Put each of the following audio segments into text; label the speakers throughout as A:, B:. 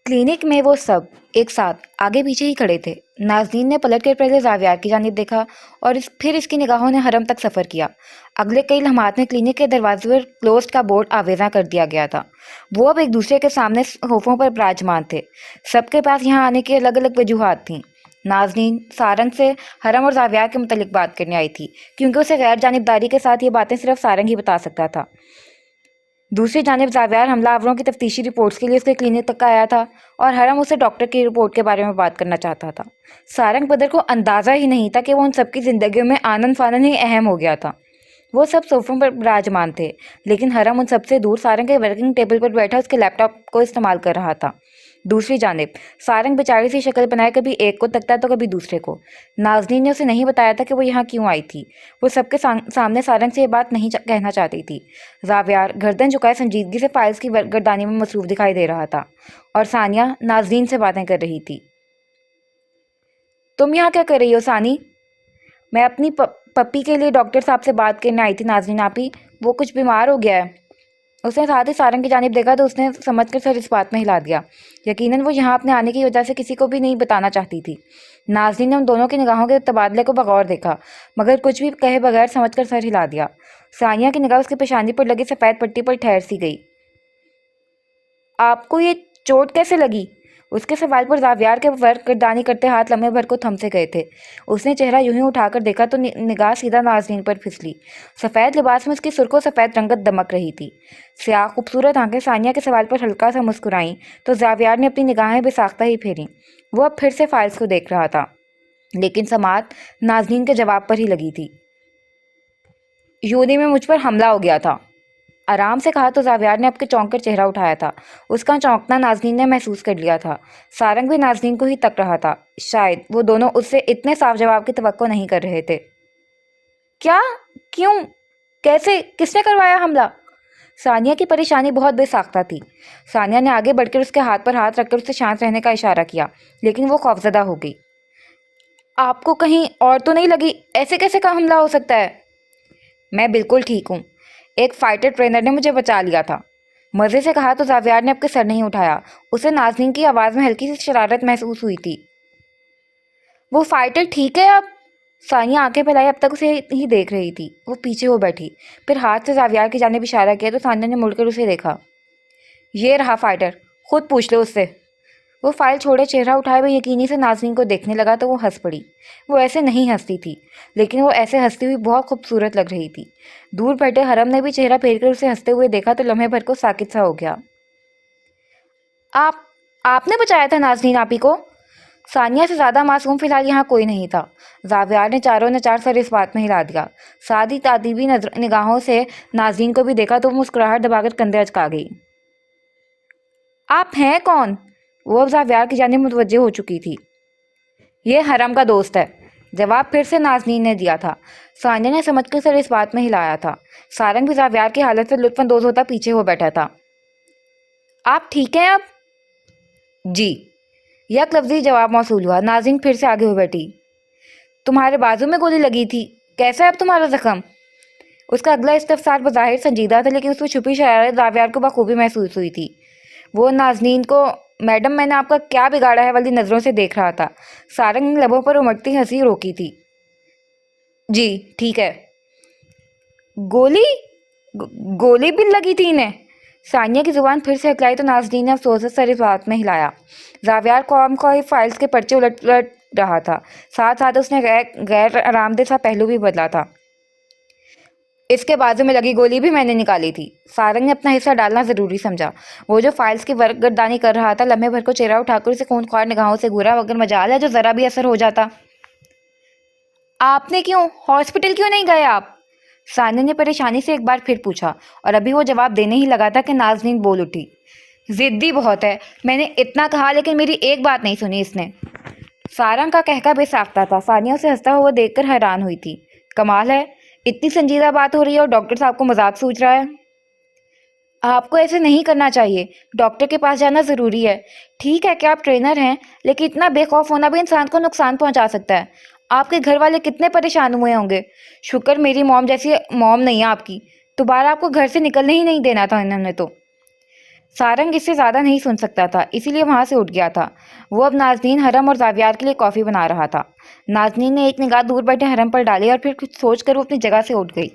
A: Clinic में वो सब एक साथ आगे पीछे ही खड़े थे। नाज़नीन ने पलट कर पहले ज़ावियार की जानिब देखा और फिर इसकी निगाहों ने हरम तक सफ़र किया। अगले कई लम्हात में क्लिनिक के दरवाजे पर क्लोज्ड का बोर्ड आवेज़ा कर दिया गया था। वो अब एक दूसरे के सामने सोफ़ों पर विराजमान थे। सबके पास यहाँ आने की अलग अलग वजूहात थीं। नाज़नीन सारंग से हरम और ज़ावियार के मुतल्लिक बात करने आई थी, क्योंकि उसे गैर जानिबदारी के साथ ये बातें सिर्फ सारंग ही बता सकता था। दूसरी जानिब ज़ावियार हमलावरों की तफ्तीशी रिपोर्ट्स के लिए उसके क्लिनिक तक आया था और हरम उसे डॉक्टर की रिपोर्ट के बारे में बात करना चाहता था। सारंग बदर को अंदाज़ा ही नहीं था कि वो उन सबकी ज़िंदगियों में आनन फानन ही अहम हो गया था। वो सब सोफ़ों पर विराजमान थे, लेकिन हरम उन सबसे दूर सारंग के वर्किंग टेबल पर बैठा उसके लैपटॉप को इस्तेमाल कर रहा था। दूसरी जानिब सारंग बेचारी सी शक्ल बनाए कभी एक को तकता तो कभी दूसरे को। नाज़नीन ने उसे नहीं बताया था कि वो यहाँ क्यों आई थी। वो सबके सामने सारंग से ये बात नहीं कहना चाहती थी। ज़ावियार गर्दन झुकाए संजीदगी से फाइल्स की गर्दानी में मसरूफ़ दिखाई दे रहा था और सानिया नाज़नीन से बातें कर रही थी। तुम यहाँ क्या कर रही हो सानी? मैं अपनी पप्पी के लिए डॉक्टर साहब से बात करने आई थी नाज़नीन आपी। वो कुछ बीमार हो गया है। उसने साथ ही सारंग की जानिब देखा तो उसने समझकर सर इस बात में हिला दिया। यकीनन वो यहाँ अपने आने की वजह से किसी को भी नहीं बताना चाहती थी। नाज़नीन ने उन दोनों की निगाहों के तबादले को बगौर देखा, मगर कुछ भी कहे बगैर समझकर सर हिला दिया। सानिया की निगाह उसकी पेशानी पर लगी सफ़ेद पट्टी पर ठहर सी गई। आपको ये चोट कैसे लगी? उसके सवाल पर ज़ावियार के वर्क गर्दानी करते हाथ लम्हे भर को थम से गए थे। उसने चेहरा यूं ही उठाकर देखा तो निगाह सीधा नाज़नीन पर फिसली। सफ़ेद लिबास में उसकी सुर्ख सफ़ेद रंगत दमक रही थी। स्याह खूबसूरत आंखें सानिया के सवाल पर हल्का सा मुस्कुराईं तो ज़ावियार ने अपनी निगाहें बेसाख्ता ही फेरी। वो अब फिर से फाइल्स को देख रहा था, लेकिन समात नाज़नीन के जवाब पर ही लगी थी। यूनी में मुझ पर हमला हो गया था, आराम से कहा तो ज़ावियार ने अपने चौंक कर चेहरा उठाया था। उसका चौंकना नाज़नीन ने महसूस कर लिया था। सारंग भी नाज़नीन को ही तक रहा था। शायद वो दोनों उससे इतने साफ जवाब की तवक्को नहीं कर रहे थे। क्या? क्यों? कैसे? किसने करवाया हमला? सानिया की परेशानी बहुत बेसाख्ता थी। सानिया ने आगे बढ़कर उसके हाथ पर हाथ रखकर उसे शांत रहने का इशारा किया, लेकिन वो खौफजदा हो गई। आपको कहीं और तो नहीं लगी? ऐसे कैसे का हमला हो सकता है? मैं बिल्कुल ठीक हूँ। एक फाइटर ट्रेनर ने मुझे बचा लिया था, मज़े से कहा तो ज़ावियार ने अपने सर नहीं उठाया। उसे नाज़नीन की आवाज़ में हल्की सी शरारत महसूस हुई थी। वो फाइटर ठीक है अब? सानिया आंखें फैलाई अब तक उसे ही देख रही थी। वो पीछे हो बैठी, फिर हाथ से ज़ावियार की जानिब इशारा किया तो सानिया ने मुड़कर उसे देखा। ये रहा फाइटर, खुद पूछ लो उससे। वो फाइल छोड़े चेहरा उठाए हुए यकीनी से नाज़नीन को देखने लगा तो वो हंस पड़ी। वो ऐसे नहीं हंसती थी, लेकिन वो ऐसे हंसती हुई बहुत खूबसूरत लग रही थी। दूर बैठे हरम ने भी चेहरा फेर कर उसे हंसते हुए देखा तो लम्हे भर को साकित सा हो गया। आप आपने बचाया था नाज़नीन आपी को? सानिया से ज़्यादा मासूम फिलहाल यहाँ कोई नहीं था। ज़ावियार ने चारों ने चार सर इस बात में हिला दिया। सादी तादीबी निगाहों से नाज़नीन को भी देखा तो मुस्कुराहट दबाकर कंधे अचका गई। आप हैं कौन? वो अब ज़ावियार की जानिब मुतवज्जे हो चुकी थी। ये हरम का दोस्त है, जवाब फिर से नाज़नीन ने दिया था। सानिया ने समझकर सर इस बात में हिलाया था। सारंग भी ज़ावियार की हालत से लुत्फ़अंदोज़ होता पीछे हो बैठा था। आप ठीक हैं अब? जी, यक लफ्ज़ी जवाब मौसूल हुआ। नाज़नीन फिर से आगे हो बैठी। तुम्हारे बाजू में गोली लगी थी, कैसा है अब तुम्हारा जख्म? उसका अगला इस्तफसार बज़ाहिर संजीदा था, लेकिन उसमें छुपी शरारत ज़ावियार को बखूबी महसूस हुई थी। वो नाज़नीन को मैडम मैंने आपका क्या बिगाड़ा है वाली नज़रों से देख रहा था। सारंग ने लबों पर उमड़ती हंसी रोकी थी। जी ठीक है। गोली? गोली भी लगी थी इन्हें? सानिया की जुबान फिर से हकलाई तो नाज़नीन ने अफसोस से सर इस बात में हिलाया। ज़ावियार कौम को फाइल्स के पर्चे उलट उलट रहा था, साथ साथ उसने गैर आरामदेह सा पहलू भी बदला था। इसके बाजू में लगी गोली भी मैंने निकाली थी। सारंग ने अपना हिस्सा डालना ज़रूरी समझा। वो जो फाइल्स की वर्कगर्दानी कर रहा था लम्हे भर को चेहरा उठाकर उसे खूंखार निगाहों से घूरा, मगर मजाल है जो ज़रा भी असर हो जाता। आपने क्यों हॉस्पिटल क्यों नहीं गए आप? सानिया ने परेशानी से एक बार फिर पूछा, और अभी वो जवाब देने ही लगा था कि नाज़नीन बोल उठी। ज़िद्दी बहुत है, मैंने इतना कहा लेकिन मेरी एक बात नहीं सुनी इसने। सारंग का कहका बेसाख्ता था। सानिया उसे हंसता हुआ देखकर हैरान हुई थी। कमाल है, इतनी संजीदा बात हो रही है और डॉक्टर साहब को मजाक सूझ रहा है। आपको ऐसे नहीं करना चाहिए, डॉक्टर के पास जाना ज़रूरी है। ठीक है कि आप ट्रेनर हैं, लेकिन इतना बेखौफ होना भी इंसान को नुकसान पहुंचा सकता है। आपके घर वाले कितने परेशान हुए होंगे। शुक्र मेरी मॉम जैसी मॉम नहीं है आपकी, दोबारा आपको घर से निकलने ही नहीं देना था इन्होंने तो। सारंग इससे ज़्यादा नहीं सुन सकता था, इसीलिए वहाँ से उठ गया था। वो अब नाज़नीन, हरम और ज़ावियार के लिए कॉफ़ी बना रहा था। नाज़नीन ने एक निगाह दूर बैठे हरम पर डाली और फिर कुछ सोचकर वो अपनी जगह से उठ गई।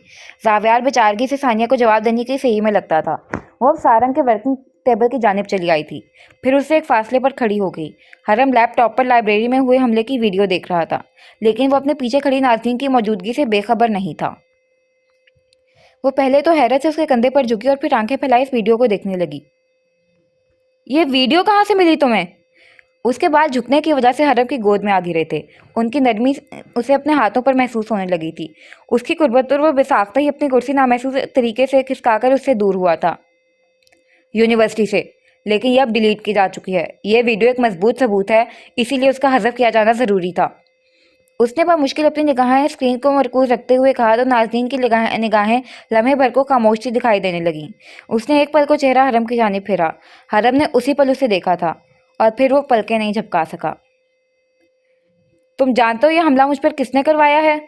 A: ज़ावियार बेचारगी से सानिया को जवाब देने के सही में लगता था। वो अब सारंग के वर्किंग टेबल की जानिब चली आई थी, फिर उससे एक फासले पर खड़ी हो गई। हरम लैपटॉप पर लाइब्रेरी में हुए हमले की वीडियो देख रहा था, लेकिन वो अपने पीछे खड़ी नाज़नीन की मौजूदगी से बेखबर नहीं था। वो पहले तो हैरत से उसके कंधे पर झुकी और फिर आंखें फैलाई इस वीडियो को देखने लगी। ये वीडियो कहाँ से मिली तुम्हें? उसके बाद झुकने की वजह से हरम की गोद में आ गिरे थे। उनकी नरमी उसे अपने हाथों पर महसूस होने लगी थी। उसकी कुर्बत पर वो बेसाख्ता ही अपनी कुर्सी नामहसूस तरीके से खिसकाकर उससे दूर हुआ था, यूनिवर्सिटी से। लेकिन ये अब डिलीट की जा चुकी है। ये वीडियो एक मजबूत सबूत है, इसीलिए उसका हज़फ किया जाना ज़रूरी था। उसने बमुश्किल अपनी निगाहें स्क्रीन को मरकूज रखते हुए कहा तो नाज़नीन की निगाहें लम्हे भर को खामोशी दिखाई देने लगीं। उसने एक पल को चेहरा हरम की जानिब फेरा। हरम ने उसी पल उसे देखा था और फिर वो पलकें नहीं झपका सका। तुम जानते हो ये हमला मुझ पर किसने करवाया है?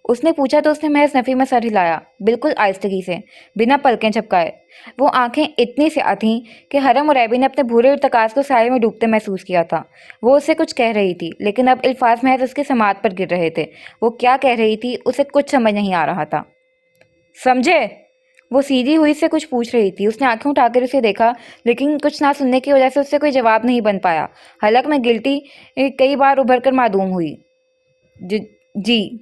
A: उसने पूछा तो उसने महज नफ़ी में सर हिलाया, बिल्कुल आहिस्तगी से, बिना पलकें झपकाए। वो आंखें इतनी स्याह थीं कि हरम और एबी ने अपने भूरे इर्तकाज़ को साये में डूबते महसूस किया था। वो उससे कुछ कह रही थी, लेकिन अब अल्फाज महज उसके समात पर गिर रहे थे। वो क्या कह रही थी, उसे कुछ समझ नहीं आ रहा था। समझे? वो सीधी हुई से कुछ पूछ रही थी। उसने आंखें उठाकर उसे देखा, लेकिन कुछ ना सुनने की वजह से उससे कोई जवाब नहीं बन पाया। हलक में गिल्टी कई बार उभर कर मासूम हुई। जी,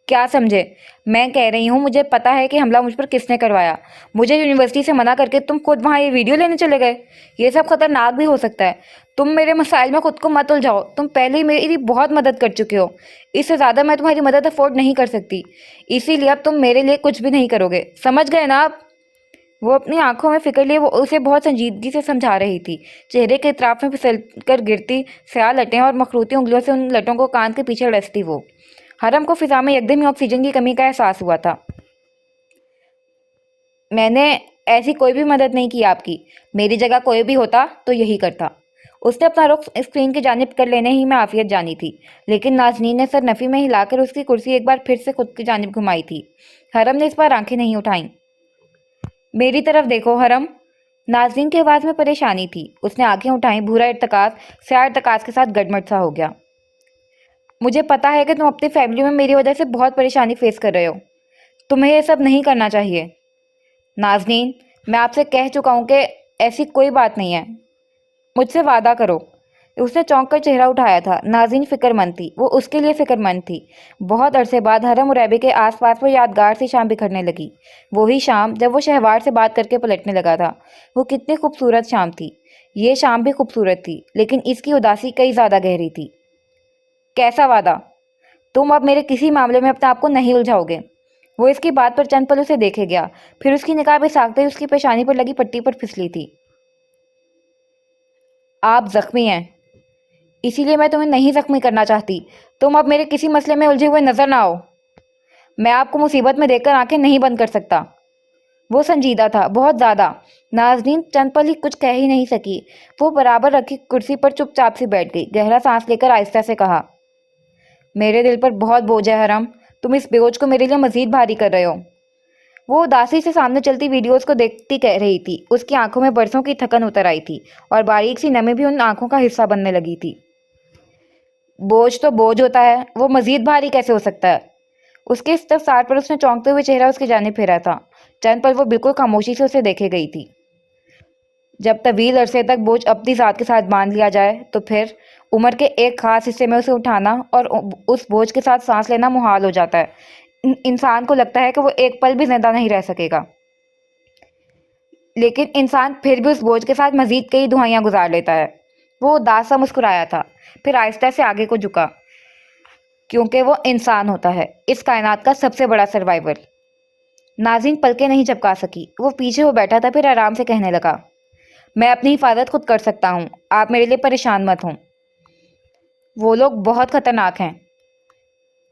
A: क्या समझे? मैं कह रही हूँ मुझे पता है कि हमला मुझ पर किसने करवाया। मुझे यूनिवर्सिटी से मना करके तुम खुद वहाँ ये वीडियो लेने चले गए। ये सब खतरनाक भी हो सकता है। तुम मेरे मसाइल में खुद को मत उलझाओ। तुम पहले ही मेरी बहुत मदद कर चुके हो। इससे ज़्यादा मैं तुम्हारी मदद अफोर्ड नहीं कर सकती। इसीलिए अब तुम मेरे लिए कुछ भी नहीं करोगे। समझ गए ना आप? वो अपनी आंखों में फिक्र लिए वो उसे बहुत संजीदगी से समझा रही थी। चेहरे के इतराफ में फिसल कर गिरती स्याह लटें और मखरूती उंगलियों से उन लटों को कान के पीछे डसती वो। हरम को फिजा में एकदम ही ऑक्सीजन की कमी का एहसास हुआ था। मैंने ऐसी कोई भी मदद नहीं की आपकी। मेरी जगह कोई भी होता तो यही करता। उसने अपना रुख स्क्रीन की जानिब कर लेने ही में आफियत जानी थी, लेकिन नाज़नीन ने सर नफ़ी में हिलाकर उसकी कुर्सी एक बार फिर से खुद की जानिब घुमाई थी। हरम ने इस बार आंखें नहीं उठाईं। मेरी तरफ देखो हरम। नाज़नीन की आवाज़ में परेशानी थी। उसने आंखें उठाई। भूरा इर्तकाज़ स्याह इर्तकाज़ के साथ गडमट सा हो गया। मुझे पता है कि तुम अपनी फैमिली में मेरी वजह से बहुत परेशानी फेस कर रहे हो। तुम्हें ये सब नहीं करना चाहिए। नाज़नीन, मैं आपसे कह चुका हूँ कि ऐसी कोई बात नहीं है। मुझसे वादा करो। उसने चौंक कर चेहरा उठाया था। नाज़नीन फिक्रमंद थी। वो उसके लिए फिक्रमंद थी। बहुत अरसे बाद हरम और एबी के आसपास वो यादगार सी शाम बिखरने लगी। वही शाम जब वो शहवार से बात करके पलटने लगा था। वो कितनी खूबसूरत शाम थी। ये शाम भी खूबसूरत थी, लेकिन इसकी उदासी कई ज़्यादा गहरी थी। कैसा वादा? तुम अब मेरे किसी मामले में अपने आप को नहीं उलझाओगे। वो इसकी बात पर चंद पल उसे देखे गया, फिर उसकी निगाह बेसाख्ते ही उसकी पेशानी पर लगी पट्टी पर फिसली थी। आप जख्मी हैं, इसीलिए मैं तुम्हें नहीं जख्मी करना चाहती। तुम अब मेरे किसी मसले में उलझे हुए नजर ना आओ। मैं आपको मुसीबत में देखकर आंखें नहीं बंद कर सकता। वो संजीदा था, बहुत ज़्यादा। नाज़नीन चंद पल ही कुछ कह ही नहीं सकी। वो बराबर रखी कुर्सी पर चुपचाप से बैठ गई। गहरा सांस लेकर आहिस्ता से कहा, मेरे दिल पर बहुत बोझ है हरम। तुम इस बोझ को मेरे लिए मजीद भारी कर रहे हो। वो उदासी से सामने चलती वीडियोस को देखती कह रही थी। उसकी आंखों में बरसों की थकन उतर आई थी और बारीक सी नमी भी उन आंखों का हिस्सा बनने लगी थी। बोझ तो बोझ होता है, वो मजीद भारी कैसे हो सकता है? उसके इस तफसार पर उसने चौंकते हुए चेहरा उसकी जानिब फेरा था। चंद पल वो बिल्कुल खामोशी से उसे देखे गई थी। जब तवील अरसे तक बोझ अपनी ज़ात के साथ बांध लिया जाए तो फिर उम्र के एक खास हिस्से में उसे उठाना और उस बोझ के साथ सांस लेना मुहाल हो जाता है। इंसान को लगता है कि वो एक पल भी जिंदा नहीं रह सकेगा, लेकिन इंसान फिर भी उस बोझ के साथ मजीद कई दुहाइयां गुजार लेता है। वो उदास सा मुस्कुराया था, फिर आहिस्ता से आगे को झुका, क्योंकि वो इंसान होता है, इस कायनात का सबसे बड़ा सर्वाइवर। नाज़रीन पलके नहीं झपका सकी। वो पीछे हो बैठा था, फिर आराम से कहने लगा, मैं अपनी हिफाजत खुद कर सकता हूँ। आप मेरे लिए परेशान मत हों। वो लोग बहुत खतरनाक हैं।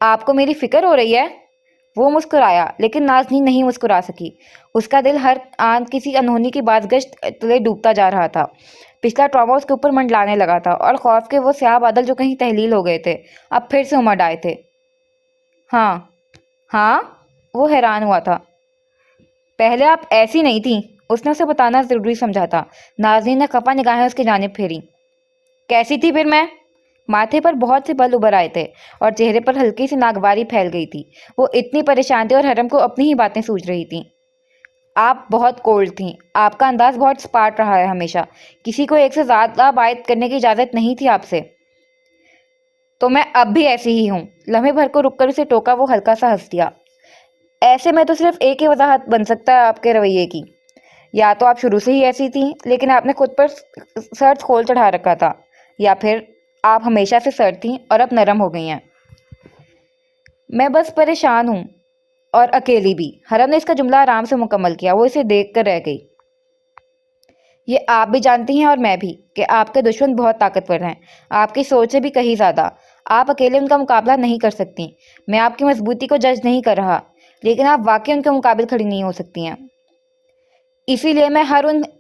A: आपको मेरी फिक्र हो रही है? वो मुस्कुराया, लेकिन नाज़नीन नहीं मुस्कुरा सकी। उसका दिल हर आन किसी अनहोनी की बाज़गश्त तले डूबता जा रहा था। पिछला ट्रॉमा उसके ऊपर मंडलाने लगा था और खौफ के वो स्याह बादल जो कहीं तहलील हो गए थे, अब फिर से उमड़ आए थे। हाँ, हाँ, वो हैरान हुआ था। पहले आप ऐसी नहीं थी। اس نے اسے بتانا ضروری سمجھا تھا۔ ناظرین نے خفا نگاہیں اس کی جانب پھیری۔ کیسی تھی پھر میں؟ ماتھے پر بہت سے بل ابھر آئے تھے اور چہرے پر ہلکی سی ناگواری پھیل گئی تھی۔ وہ اتنی پریشان تھی اور حرم کو اپنی ہی باتیں سوچ رہی تھی۔ آپ بہت کولڈ تھیں، آپ کا انداز بہت سپاٹ رہا ہے ہمیشہ، کسی کو ایک سے زیادہ بات کرنے کی اجازت نہیں تھی آپ سے۔ تو میں اب بھی ایسی ہی ہوں۔ لمحے بھر کو رک کر اسے ٹوکا، وہ ہلکا سا ہنس دیا۔ ایسے میں تو صرف ایک ہی وضاحت بن سکتا ہے آپ کے رویے کی، یا تو آپ شروع سے ہی ایسی تھیں لیکن آپ نے خود پر سرد کھول چڑھا رکھا تھا، یا پھر آپ ہمیشہ سے سرد تھیں اور اب نرم ہو گئی ہیں۔ میں بس پریشان ہوں اور اکیلی بھی۔ حرم نے اس کا جملہ آرام سے مکمل کیا۔ وہ اسے دیکھ کر رہ گئی۔ یہ آپ بھی جانتی ہیں اور میں بھی کہ آپ کے دشمن بہت طاقتور ہیں، آپ کی سوچ سے بھی کہیں زیادہ۔ آپ اکیلے ان کا مقابلہ نہیں کر سکتی۔ میں آپ کی مضبوطی کو جج نہیں کر رہا، لیکن آپ واقعی ان کے مقابل کھڑی نہیں ہو سکتی ہیں۔ اسی لیے میں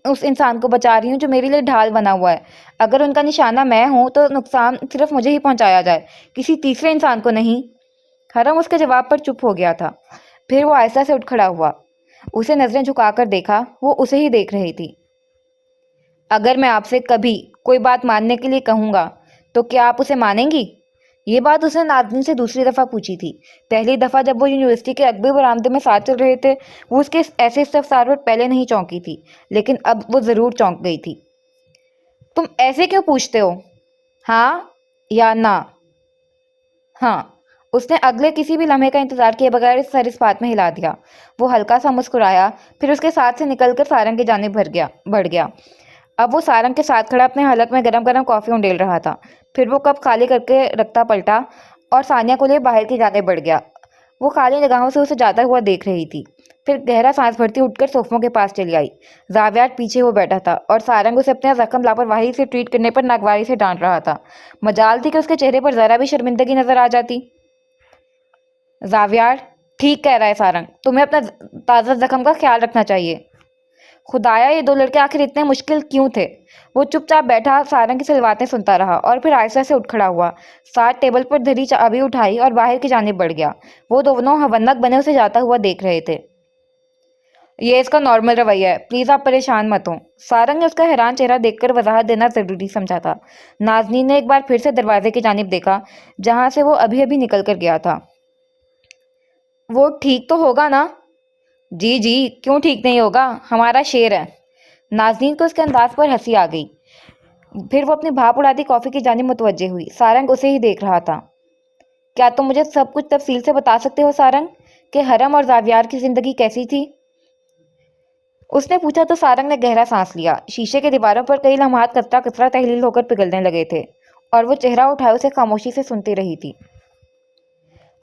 A: اس انسان کو بچا رہی ہوں جو میرے لیے ڈھال بنا ہوا ہے۔ اگر ان کا نشانہ میں ہوں تو نقصان صرف مجھے ہی پہنچایا جائے، کسی تیسرے انسان کو نہیں۔ حرم اس کے جواب پر چپ ہو گیا تھا۔ پھر وہ آہستہ سے اٹھ کھڑا ہوا۔ اسے نظریں جھکا کر دیکھا، وہ اسے ہی دیکھ رہی تھی۔ اگر میں آپ سے کبھی کوئی بات ماننے کے لیے کہوں گا تو کیا آپ اسے مانیں گی؟ یہ بات اس نے ناظرین سے دوسری دفعہ پوچھی تھی۔ پہلی دفعہ جب وہ یونیورسٹی کے اکبر برآمدے میں ساتھ چل رہے تھے، وہ اس کے ایسے استفسار پر پہلے نہیں چونکی تھی، لیکن اب وہ ضرور چونک گئی تھی۔ تم ایسے کیوں پوچھتے ہو؟ ہاں یا نہ؟ ہاں۔ اس نے اگلے کسی بھی لمحے کا انتظار کیے بغیر سر اس بات میں ہلا دیا۔ وہ ہلکا سا مسکرایا، پھر اس کے ساتھ سے نکل کر سارنگ کی جانب بڑھ گیا۔ اب وہ سارنگ کے ساتھ کھڑا اپنے حلق میں گرم گرم کافی انڈیل رہا تھا۔ پھر وہ کپ خالی کر کے رکھتا پلٹا اور ثانیہ کو لے باہر کی جانب بڑھ گیا۔ وہ خالی نگاہوں سے اسے جاتا ہوا دیکھ رہی تھی، پھر گہرا سانس بھرتی اٹھ کر صوفوں کے پاس چلی آئی۔ زاویار پیچھے ہو بیٹھا تھا اور سارنگ اسے اپنا زخم لاپرواہی سے ٹریٹ کرنے پر ناگواری سے ڈانٹ رہا تھا۔ مجال تھی کہ اس کے چہرے پر ذرا بھی شرمندگی نظر آ جاتی۔ زاویار، ٹھیک کہہ رہا ہے سارنگ، تمہیں اپنا تازہ زخم کا خیال رکھنا چاہیے۔ خدایا، یہ دو لڑکے آخر اتنے مشکل کیوں تھے؟ وہ چپ چاپ بیٹھا سارنگ کی سلواتیں سنتا رہا اور پھر آہستہ سے اٹھ کھڑا ہوا، ساتھ ٹیبل پر دھری چابی اٹھائی اور باہر کی جانب بڑھ گیا۔ وہ دونوں ہونک بنے اسے جاتا ہوا دیکھ رہے تھے۔ یہ اس کا نارمل رویہ ہے، پلیز آپ پریشان مت ہوں۔ سارنگ نے اس کا حیران چہرہ دیکھ کر وضاحت دینا ضروری سمجھا تھا۔ ناظرین نے ایک بار پھر سے دروازے کی جانب دیکھا جہاں سے وہ ابھی ابھی نکل کر گیا تھا۔ وہ ٹھیک تو ہوگا نا؟ جی جی، کیوں ٹھیک نہیں ہوگا، ہمارا شیر ہے۔ ناظرین کو اس کے انداز پر ہنسی آ گئی۔ پھر وہ اپنی بھاپ اڑاتی کافی کی جانب متوجہ ہوئی۔ سارنگ اسے ہی دیکھ رہا تھا۔ کیا تم مجھے سب کچھ تفصیل سے بتا سکتے ہو سارنگ، کہ حرم اور زاویار کی زندگی کیسی تھی؟ اس نے پوچھا تو سارنگ نے گہرا سانس لیا۔ شیشے کی دیواروں پر کئی لمحات قطرہ قطرہ تحلیل ہو کر پگھلنے لگے تھے اور وہ چہرہ اٹھائے اسے خاموشی سے سنتی رہی تھی۔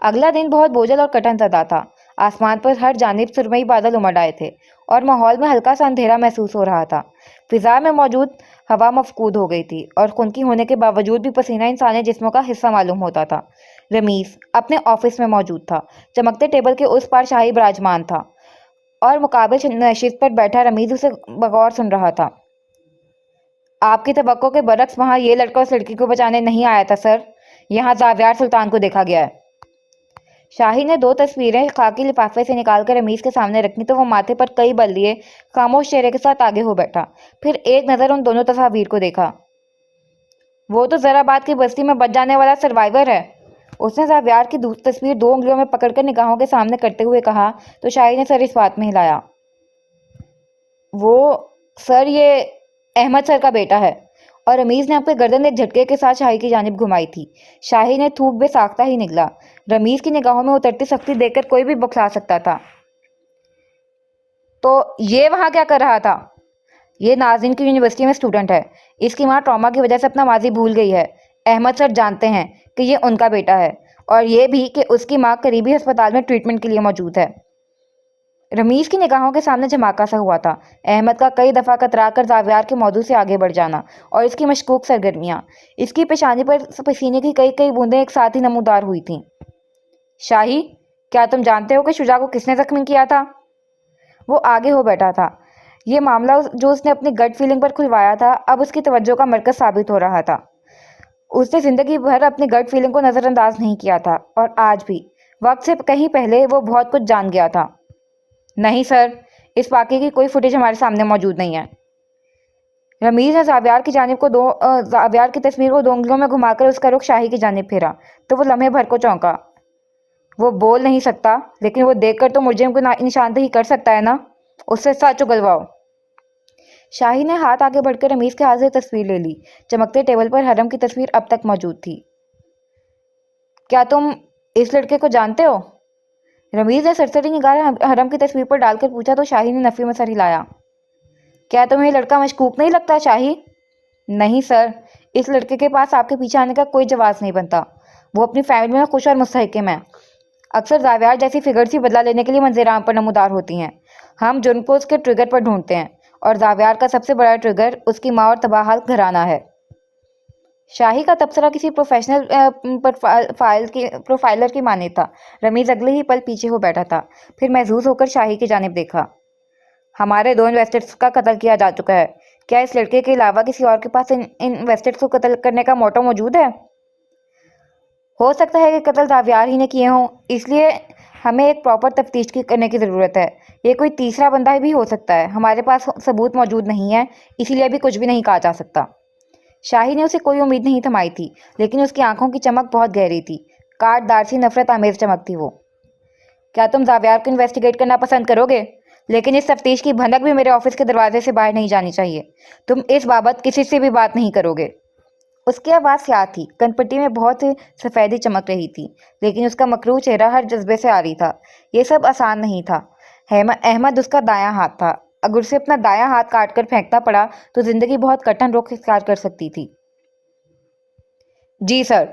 A: اگلا دن بہت بوجھل اور کٹن زدہ تھا۔ آسمان پر ہر جانب سرمئی بادل امڈ آئے تھے اور ماحول میں ہلکا سا اندھیرا محسوس ہو رہا تھا۔ فضا میں موجود ہوا مفقود ہو گئی تھی اور خنکی ہونے کے باوجود بھی پسینہ انسانی جسموں کا حصہ معلوم ہوتا تھا۔ رمیز اپنے آفس میں موجود تھا۔ چمکتے ٹیبل کے اس پار شاہی براجمان تھا اور مقابل نشست پر بیٹھا رمیز اسے بغور سن رہا تھا۔ آپ کی توقع کے برعکس وہاں یہ لڑکا اس لڑکی کو بچانے نہیں آیا تھا سر، یہاں زاویار سلطان کو دیکھا گیا ہے۔ شاہی نے دو تصویریں خاکی لفافے سے نکال کر رمیز کے سامنے رکھیں تو وہ ماتھے پر کئی بل لیے خاموش چہرے کے ساتھ آگے ہو بیٹھا۔ پھر ایک نظر ان دونوں تصاویر کو دیکھا۔ وہ تو ذرا بات کی بستی میں بچ جانے والا سروائیور ہے۔ اس نے زاویار کی تصویر دو انگلیوں میں پکڑ کر نگاہوں کے سامنے کرتے ہوئے کہا تو شاہی نے سر اس بات میں ہلایا۔ وہ سر، یہ احمد سر کا بیٹا ہے۔ اور رمیز نے اپنے گردن ایک جھٹکے کے ساتھ شاہی کی جانب گھمائی تھی۔ شاہی نے تھوک بے ساختہ ہی نگلا۔ رمیز کی نگاہوں میں اترتی سختی دیکھ کر کوئی بھی بخلا سکتا تھا۔ تو یہ وہاں کیا کر رہا تھا؟ یہ ناظرین کی یونیورسٹی میں اسٹوڈنٹ ہے۔ اس کی ماں ٹراما کی وجہ سے اپنا ماضی بھول گئی ہے۔ احمد سر جانتے ہیں کہ یہ ان کا بیٹا ہے، اور یہ بھی کہ اس کی ماں قریبی ہسپتال میں ٹریٹمنٹ کے لیے موجود ہے۔ رمیز کی نگاہوں کے سامنے جھماکا سا ہوا تھا۔ احمد کا کئی دفعہ کترا کر زاویار کے موضوع سے آگے بڑھ جانا اور اس کی مشکوک سرگرمیاں، اس کی پیشانی پر پسینے کی کئی کئی بوندیں ایک ساتھ ہی نمودار ہوئی تھیں۔ شاہی، کیا تم جانتے ہو کہ شجاع کو کس نے زخمی کیا تھا؟ وہ آگے ہو بیٹھا تھا۔ یہ معاملہ جو اس نے اپنی گٹ فیلنگ پر کھلوایا تھا اب اس کی توجہ کا مرکز ثابت ہو رہا تھا۔ اس نے زندگی بھر اپنی گٹ فیلنگ کو نظر انداز نہیں کیا تھا، اور آج بھی وقت سے کہیں پہلے وہ بہت کچھ جان گیا تھا۔ نہیں سر، इस वाक़ये की कोई फुटेज हमारे सामने मौजूद नहीं है। रमीज़ ने ज़ावियार की तस्वीर को 2 उंगलियों में घुमाकर उसका रुख शाही की जानिब फेरा तो वो लम्हे भर को चौंका। वो बोल नहीं सकता, लेकिन वो देखकर तो मुझे को निशानदेही कर सकता है ना। उससे सच उगलवाओ। शाही ने हाथ आगे बढ़कर रमीज़ के हाथ से तस्वीर ले ली। चमकते टेबल पर हरम की तस्वीर अब तक मौजूद थी। क्या तुम इस लड़के को जानते हो? रमीज़ ने सरसरी निगाह हरम की तस्वीर पर डालकर पूछा तो शाही ने नफी में सर हिलाया। क्या तुम्हें लड़का मशकूक नहीं लगता शाही? नहीं सर, इस लड़के के पास आपके पीछे आने का कोई जवाब नहीं बनता। वो अपनी फैमिली में खुश और मुस्तहकम है। अक्सर ज़ावियार जैसी फिगर्स ही बदला लेने के लिए मंजराम पर नमूदार होती हैं। हम जुर्म को उसके ट्रिगर पर ढूंढते हैं, और ज़ावियार का सबसे बड़ा ट्रिगर उसकी माँ और तबाहाल घराना है। शाही का तबसरा किसी प्रोफेशनल प्रोफाइलर की माने था। रमीज़ अगले ही पल पीछे हो बैठा था, फिर महजूज होकर शाही की जानिब देखा। हमारे 2 इन्वेस्टर्स का कत्ल किया जा चुका है। क्या इस लड़के के अलावा किसी और के पास इन इन्वेस्टर्स को कत्ल करने का मोटो मौजूद है? हो सकता है कि कत्ल ज़ावियार ही ने किए हों, इसलिए हमें एक प्रॉपर तफ्तीश करने की ज़रूरत है। ये कोई तीसरा बंदा भी हो सकता है। हमारे पास सबूत मौजूद नहीं है, इसीलिए अभी कुछ भी नहीं कहा जा सकता। शाही ने उसे कोई उम्मीद नहीं थमाई थी, लेकिन उसकी आंखों की चमक बहुत गहरी थी। काटदार सी नफरत आमेज चमक थी वो। क्या तुम ज़ावियार को इन्वेस्टिगेट करना पसंद करोगे? लेकिन इस तफ्तीश की भनक भी मेरे ऑफिस के दरवाजे से बाहर नहीं जानी चाहिए। तुम इस बाबत किसी से भी बात नहीं करोगे। उसकी आवाज़ स्याह थी, कनपट्टी में बहुत सी सफ़ेदी चमक रही थी, लेकिन उसका मकरूह चेहरा हर जज्बे से आ रही था। ये सब आसान नहीं था। अहमद उसका दायां हाथ था। अगर उसे अपना दायां हाथ काट कर फेंकना पड़ा तो जिंदगी बहुत कठिन रुख इख्तियार कर सकती थी। जी सर।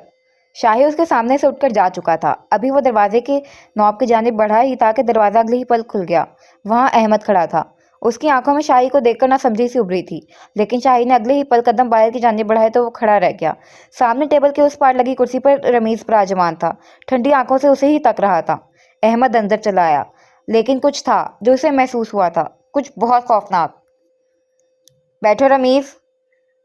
A: शाही उसके सामने से उठकर जा चुका था। अभी वो दरवाजे के नॉब की जानिब बढ़ा ही था कि दरवाज़ा अगले ही पल खुल गया। वहाँ अहमद खड़ा था। उसकी आंखों में शाही को देखकर ना समझी सी उभरी थी, लेकिन शाही ने अगले ही पल कदम बाहर की जानिब बढ़ाए तो वो खड़ा रह गया। सामने टेबल के उस पार लगी कुर्सी पर रमीज़ विराजमान था, ठंडी आंखों से उसे ही तक रहा था। अहमद अंदर चला आया, लेकिन कुछ था जो उसे महसूस हुआ था, कुछ बहुत खौफनाक। बैठो रमीज़।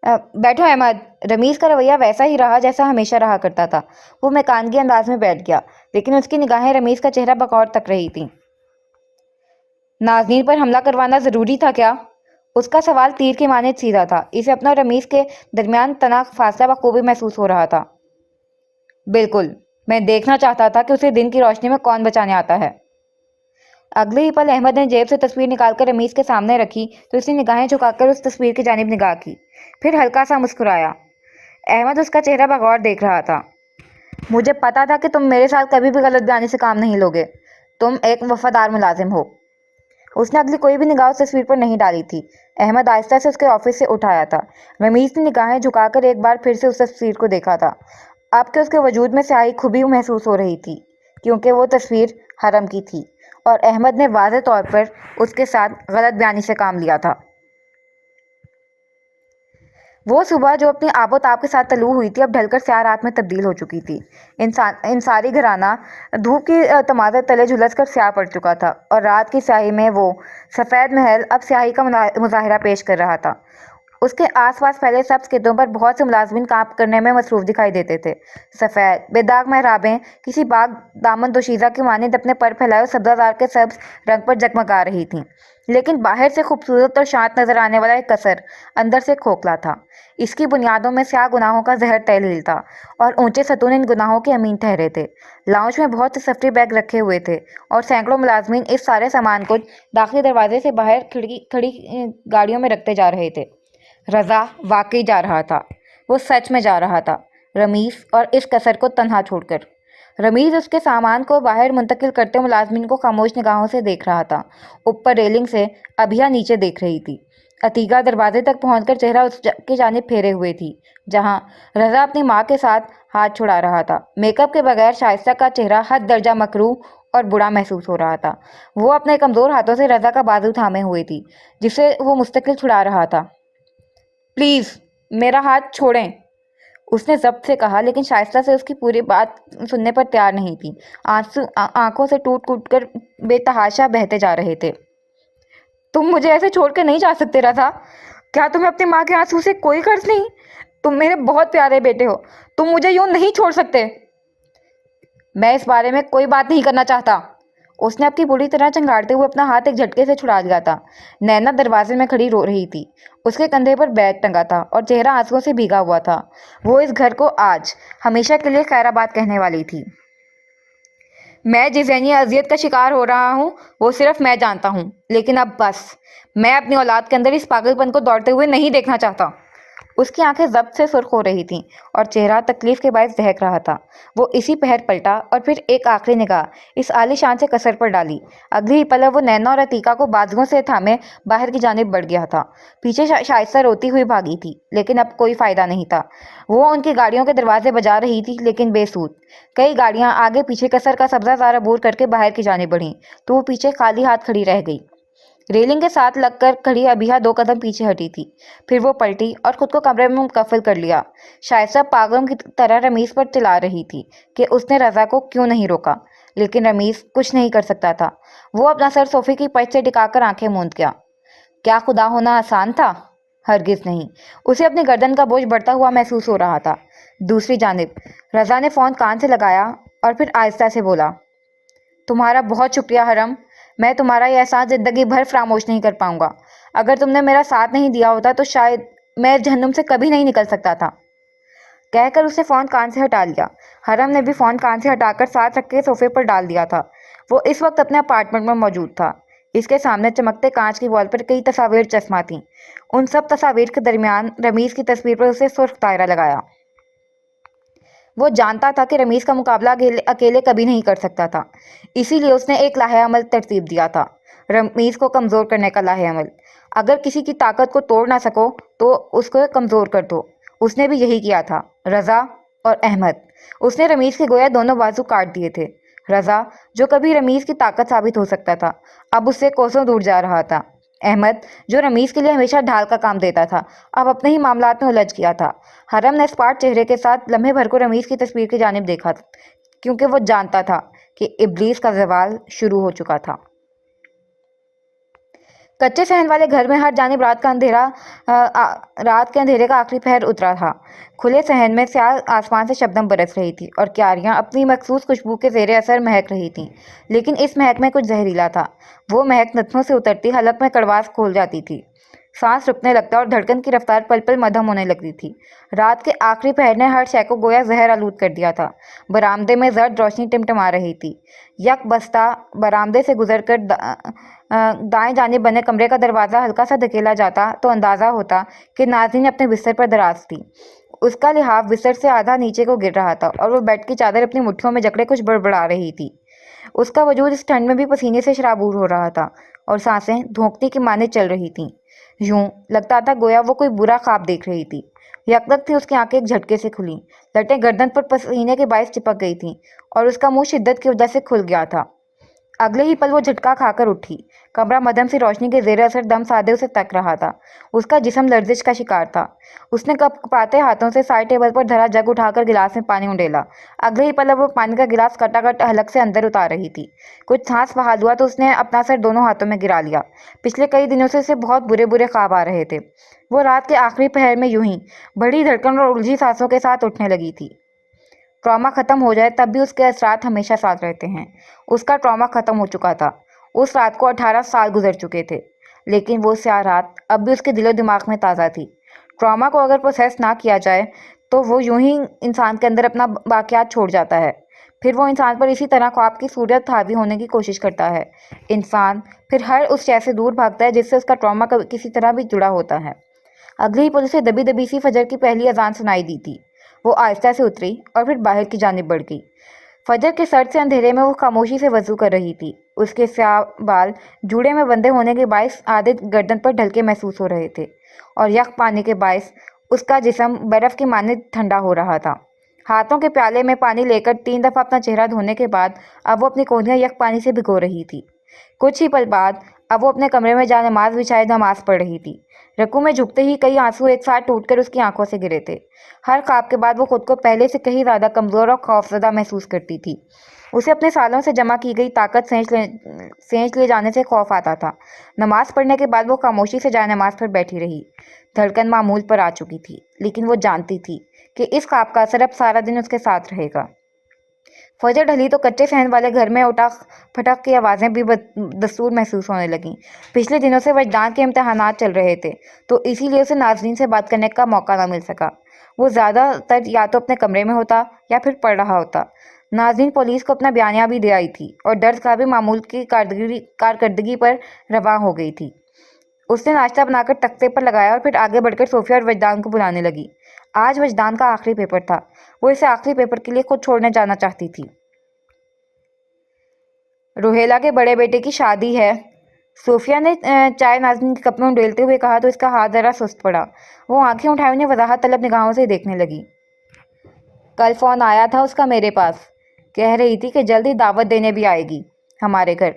A: बैठो अहमद। रमीज़ का रवैया वैसा ही रहा जैसा हमेशा रहा करता था। वो मैकानगी अंदाज में बैठ गया, लेकिन उसकी निगाहें रमीज़ का चेहरा बगौर तक रही थीं। नाज़नीन पर हमला करवाना ज़रूरी था क्या? उसका सवाल तीर के माने सीधा था। इसे अपना रमीज़ के दरमियान तना फासला बखूबी महसूस हो रहा था। बिल्कुल, मैं देखना चाहता था कि उसे दिन की रोशनी में कौन बचाने आता है। अगले ही पल अहमद ने जेब से तस्वीर निकालकर रमीज़ के सामने रखी तो उसने निगाहें झुकाकर उस तस्वीर की जानिब निगाह की, फिर हल्का सा मुस्कुराया। अहमद उसका चेहरा बगौर देख रहा था। मुझे पता था कि तुम मेरे साथ कभी भी गलत बयानी से काम नहीं लोगे। तुम एक वफादार मुलाजिम हो। उसने अगली कोई भी निगाह उस तस्वीर पर नहीं डाली थी। अहमद आहिस्ता से उसके ऑफिस से उठाया था। रमीज़ ने निगाहें झुकाकर एक बार फिर से उस तस्वीर को देखा था। अब के उसके वजूद में स्याही खुबी महसूस हो रही थी, क्योंकि वो तस्वीर हरम की थी और अहमद ने वाज़ेह तौर पर उसके साथ गलत बयानी से काम लिया था। वो सुबह जो अपनी आबोताब के साथ तलू हुई थी अब ढलकर स्याह रात में तब्दील हो चुकी थी। इंसारी घराना धूप की तमाज़त तले झुलस कर स्याह पड़ चुका था और रात की स्याही में वो सफ़ेद महल अब स्याही का मुजाहिरा पेश कर रहा था। उसके आसपास फैले सब्ज़ खेतों पर बहुत से मुलाजमिन काम करने में मसरूफ़ दिखाई देते थे। सफ़ेद बेदाग महराबें किसी बाग दामन दोशीज़ा की मानिंद अपने पर फैलाए सब्ज़ाजार के सब्ज़ रंग पर जगमगा रही थीं, लेकिन बाहर से खूबसूरत और शांत नज़र आने वाला एक कसर अंदर से खोखला था। इसकी बुनियादों में स्याह गुनाहों का जहर तैलील था और ऊंचे सतून इन गुनाहों के अमीन ठहरे थे। लाउंज में बहुत से सफरी बैग रखे हुए थे और सैकड़ों मुलाजमीन इस सारे सामान को दाखिली दरवाजे से बाहर खड़ी गाड़ियों में रखते जा रहे थे। रज़ा वाकई जा रहा था। वो सच में जा रहा था, रमीज़ और इस कसर को तन्हा छोड़कर। रमीज़ उसके सामान को बाहर मुंतकिल करते मुलाजमीन को खामोश निगाहों से देख रहा था। ऊपर रेलिंग से अभिया नीचे देख रही थी। अतीका दरवाजे तक पहुंचकर चेहरा उसकी जानिब फेरे हुए थी, जहां रज़ा अपनी माँ के साथ हाथ छुड़ा रहा था। मेकअप के बगैर शाइस्ता का चेहरा हद दर्जा मकरूह और बुरा महसूस हो रहा था। वो अपने कमज़ोर हाथों से रज़ा का बाजू थामे हुए थी, जिसे वो मुस्तकिल छुड़ा रहा था। प्लीज़ मेरा हाथ छोड़ें, उसने ज़ब्त से कहा, लेकिन शाइस्ता से उसकी पूरी बात सुनने पर तैयार नहीं थी। आंसू आंखों से टूट टूट कर बेतहाशा बहते जा रहे थे। तुम मुझे ऐसे छोड़ कर नहीं जा सकते रज़ा। क्या तुम्हें अपनी माँ के आंसू से कोई कर्ज नहीं? तुम मेरे बहुत प्यारे बेटे हो, तुम मुझे यूं नहीं छोड़ सकते। मैं इस बारे में कोई बात नहीं करना चाहता, اس نے अपनी पूरी तरह चंगाड़ते हुए अपना हाथ एक झटके से छुड़ा लिया था। नैना दरवाजे में खड़ी रो रही थी। उसके कंधे पर बैग टंगा था और चेहरा आंसुओं से भीगा हुआ था। वो इस घर को आज हमेशा के लिए खैराबाद कहने वाली थी। मैं जिस ज़हनी अजियत का शिकार हो रहा हूँ वो सिर्फ मैं जानता हूँ, लेकिन अब बस। मैं अपनी औलाद के अंदर इस पागलपन को दौड़ते हुए नहीं देखना चाहता। उसकी आंखें जब्त से सुर्ख हो रही थीं और चेहरा तकलीफ के बायस दहक रहा था। वो इसी पहर पलटा और फिर एक आखिरी निगाह इस आलीशान से कसर पर डाली। अगली ही पल वो नैना और अतीका को बाजुओं से थामे बाहर की जानिब बढ़ गया था। पीछे शाइस्ता रोती हुई भागी थी, लेकिन अब कोई फायदा नहीं था। वो उनकी गाड़ियों के दरवाजे बजा रही थी, लेकिन बेसूद। कई गाड़ियां आगे पीछे कसर का सब्जा अबूर करके बाहर की जानिब बढ़ीं, तो वो पीछे खाली हाथ खड़ी रह गई। रेलिंग के साथ लगकर खड़ी अबिहा 2 कदम पीछे हटी थी। फिर वो पलटी और खुद को कमरे में मुकफ्फल कर लिया। शाइस्ता पागलों की तरह रमीज पर चिल्ला रही थी कि उसने रज़ा को क्यों नहीं रोका, लेकिन रमीज कुछ नहीं कर सकता था। वो अपना सर सोफे की पट से टिकाकर आंखें मूंद गया। क्या खुदा होना आसान था? हरगिज नहीं। उसे अपनी गर्दन का बोझ बढ़ता हुआ महसूस हो रहा था। दूसरी जानिब रज़ा ने फ़ोन कान से लगाया और फिर आहिस्ता से बोला, तुम्हारा बहुत शुक्रिया हरम। मैं तुम्हारा ये एहसास ज़िंदगी भर फरामोश नहीं कर पाऊंगा। अगर तुमने मेरा साथ नहीं दिया होता तो शायद मैं जहन्नुम से कभी नहीं निकल सकता था। कहकर उसने फ़ोन कान से हटा लिया। हरम ने भी फ़ोन कान से हटाकर साथ रख के सोफे पर डाल दिया था। वो इस वक्त अपने अपार्टमेंट में मौजूद था। इसके सामने चमकते कांच की वॉल पर कई तस्वीर चस्मा थीं। उन सब तस्वीर के दरमियान रमीज़ की तस्वीर पर उसे सुर्ख दायरा लगाया। वो जानता था कि रमीज़ का मुकाबला अकेले कभी नहीं कर सकता था। इसीलिए उसने एक लाहे-अमल तरतीब दिया था, रमीज़ को कमज़ोर करने का लाहे-अमल। अगर किसी की ताकत को तोड़ ना सको तो उसको कमज़ोर कर दो। उसने भी यही किया था। रज़ा और अहमद। उसने रमीज़ के गोया दोनों बाजू काट दिए थे। रज़ा, जो कभी रमीज़ की ताकत साबित हो सकता था, अब उससे कोसों दूर जा रहा था। अहमद, जो रमीज़ के लिए हमेशा ढाल का काम देता था, अब अपने ही मामलात में उलझ गया था। हरम ने स्पाट चेहरे के साथ लम्हे भर को रमीज़ की तस्वीर की जानिब देखा, क्योंकि वो जानता था कि इब्लीस का ज़वाल शुरू हो चुका था। कच्चे सहन वाले घर में हर जानिब रात के अंधेरे का आखिरी पहर उतरा था। खुले सहन में स्याह आसमान से शबनम बरस रही थी और क्यारियां अपनी मखसूस खुशबू के ज़ेरे असर महक रही थीं। लेकिन इस महक में कुछ जहरीला था। वो महक नथनों से उतरती हलक में कड़वास खोल जाती थी। सांस रुकने लगता और धड़कन की रफ्तार पल पल मध्यम होने लगती थी। रात के आखिरी पहर ने हर शय को गोया जहर आलूद कर दिया था। बरामदे में जर्द रोशनी टिमटिमा रही थी। यक बस्ता बरामदे से गुजरकर दाएं जानिब बने कमरे का दरवाज़ा हल्का सा धकेला जाता तो अंदाज़ा होता कि नाज़रीन अपने बिस्तर पर दराज थी। उसका लिहाफ बिस्तर से आधा नीचे को गिर रहा था और वो बेड की चादर अपनी मुट्ठियों में जकड़े कुछ बड़बड़ा रही थी। उसका वजूद इस ठंड में भी पसीने से शराबूर हो रहा था और सांसें धोंकने की माने चल रही थीं। यूं लगता था गोया वो कोई बुरा ख्वाब देख रही थी। यकदक थी उसकी आंखें एक झटके से खुली। लटें गर्दन पर पसीने के बायस चिपक गई थीं और उसका मुंह शिद्दत की वजह से खुल गया था। अगले ही पल वो झटका खाकर उठी। कमरा मध्यम सी रोशनी के जेर असर दम साधे उसे तक रहा था। उसका जिस्म लर्जिश का शिकार था। उसने कपकपाते हाथों से साइड टेबल पर धरा जग उठाकर गिलास में पानी उंडेला। अगले ही पल वो पानी का गिलास कटाकट हलक से अंदर उतार रही थी। कुछ सांस बहाल हुआ तो उसने अपना सर दोनों हाथों में गिरा लिया। पिछले कई दिनों से उसे बहुत बुरे बुरे ख्वाब आ रहे थे। वो रात के आखिरी पहर में यूं ही बड़ी धड़कन और उलझी सांसों के साथ उठने लगी थी। ट्रॉमा ख़त्म हो जाए तब भी उसके असरात हमेशा साथ रहते हैं। उसका ट्रॉमा ख़त्म हो चुका था। उस रात को 18 साल गुजर चुके थे, लेकिन वो स्याह रात अब भी उसके दिलो दिमाग में ताज़ा थी। ट्रॉमा को अगर प्रोसेस ना किया जाए तो वो यूं ही इंसान के अंदर अपना बाक़ियात छोड़ जाता है। फिर वो इंसान पर इसी तरह ख्वाब की सूरत हावी होने की कोशिश करता है। इंसान फिर हर उस शय से दूर भागता है जिससे उसका ट्रॉमा किसी तरह भी जुड़ा होता है। अगली ही पल उसे दबी दबी सी फजर की पहली अजान सुनाई दी थी। वो आहिस्ता से उतरी और फिर बाहर की जानिब बढ़ गई। फजर के सर्द से अंधेरे में वो खामोशी से वज़ू कर रही थी। उसके स्याह बाल जूड़े में बंधे होने के बायस आधे गर्दन पर ढलके महसूस हो रहे थे और यख पानी के बायस उसका जिस्म बर्फ़ की मानिंद ठंडा हो रहा था। हाथों के प्याले में पानी लेकर 3 दफ़ा अपना चेहरा धोने के बाद अब वो अपनी कोहनियाँ यख पानी से भिगो रही थी। कुछ ही पल बाद अब वो अपने कमरे में जा नमाज बिछाए नमाज पढ़ रही थी। रकू में झुकते ही कई आंसू एक साथ टूटकर उसकी आंखों से गिरे थे। हर ख्वाब के बाद वो खुद को पहले से कहीं ज़्यादा कमज़ोर और खौफज़दा महसूस करती थी। उसे अपने सालों से जमा की गई ताकत सेंच ले जाने से खौफ आता था। नमाज पढ़ने के बाद वो खामोशी से जाए नमाज पर बैठी रही। धड़कन मामूल पर आ चुकी थी, लेकिन वो जानती थी कि इस ख्वाब का असर अब सारा दिन उसके साथ रहेगा। فجر ڈھلی تو کچے صحن والے گھر میں اٹاخ پھٹک کی آوازیں بھی دستور محسوس ہونے لگیں۔ پچھلے دنوں سے وجدان کے امتحانات چل رہے تھے تو اسی لیے اسے ناظرین سے بات کرنے کا موقع نہ مل سکا۔ وہ زیادہ تر یا تو اپنے کمرے میں ہوتا یا پھر پڑھ رہا ہوتا۔ ناظرین پولیس کو اپنا بیانیہ بھی دے آئی تھی اور درس گاہ بھی معمول کی کارکردگی پر رواں ہو گئی تھی۔ اس نے ناشتہ بنا کر تختے پر لگایا اور پھر آگے بڑھ کر صوفیہ اور وجدان کو بلانے لگی۔ آج وجدان کا آخری پیپر تھا۔ وہ اسے آخری پیپر کے لیے خود چھوڑنے جانا چاہتی تھی۔ روہیلا کے بڑے بیٹے کی شادی ہے، صوفیہ نے چائے ناظرین کے کپ میں انڈیلتے ہوئے کہا تو اس کا ہاتھ ذرا سست پڑا۔ وہ آنکھیں اٹھائے انہیں وضاحت طلب نگاہوں سے دیکھنے لگی۔ کل فون آیا تھا اس کا میرے پاس، کہہ رہی تھی کہ جلد ہی دعوت دینے بھی آئے گی ہمارے گھر۔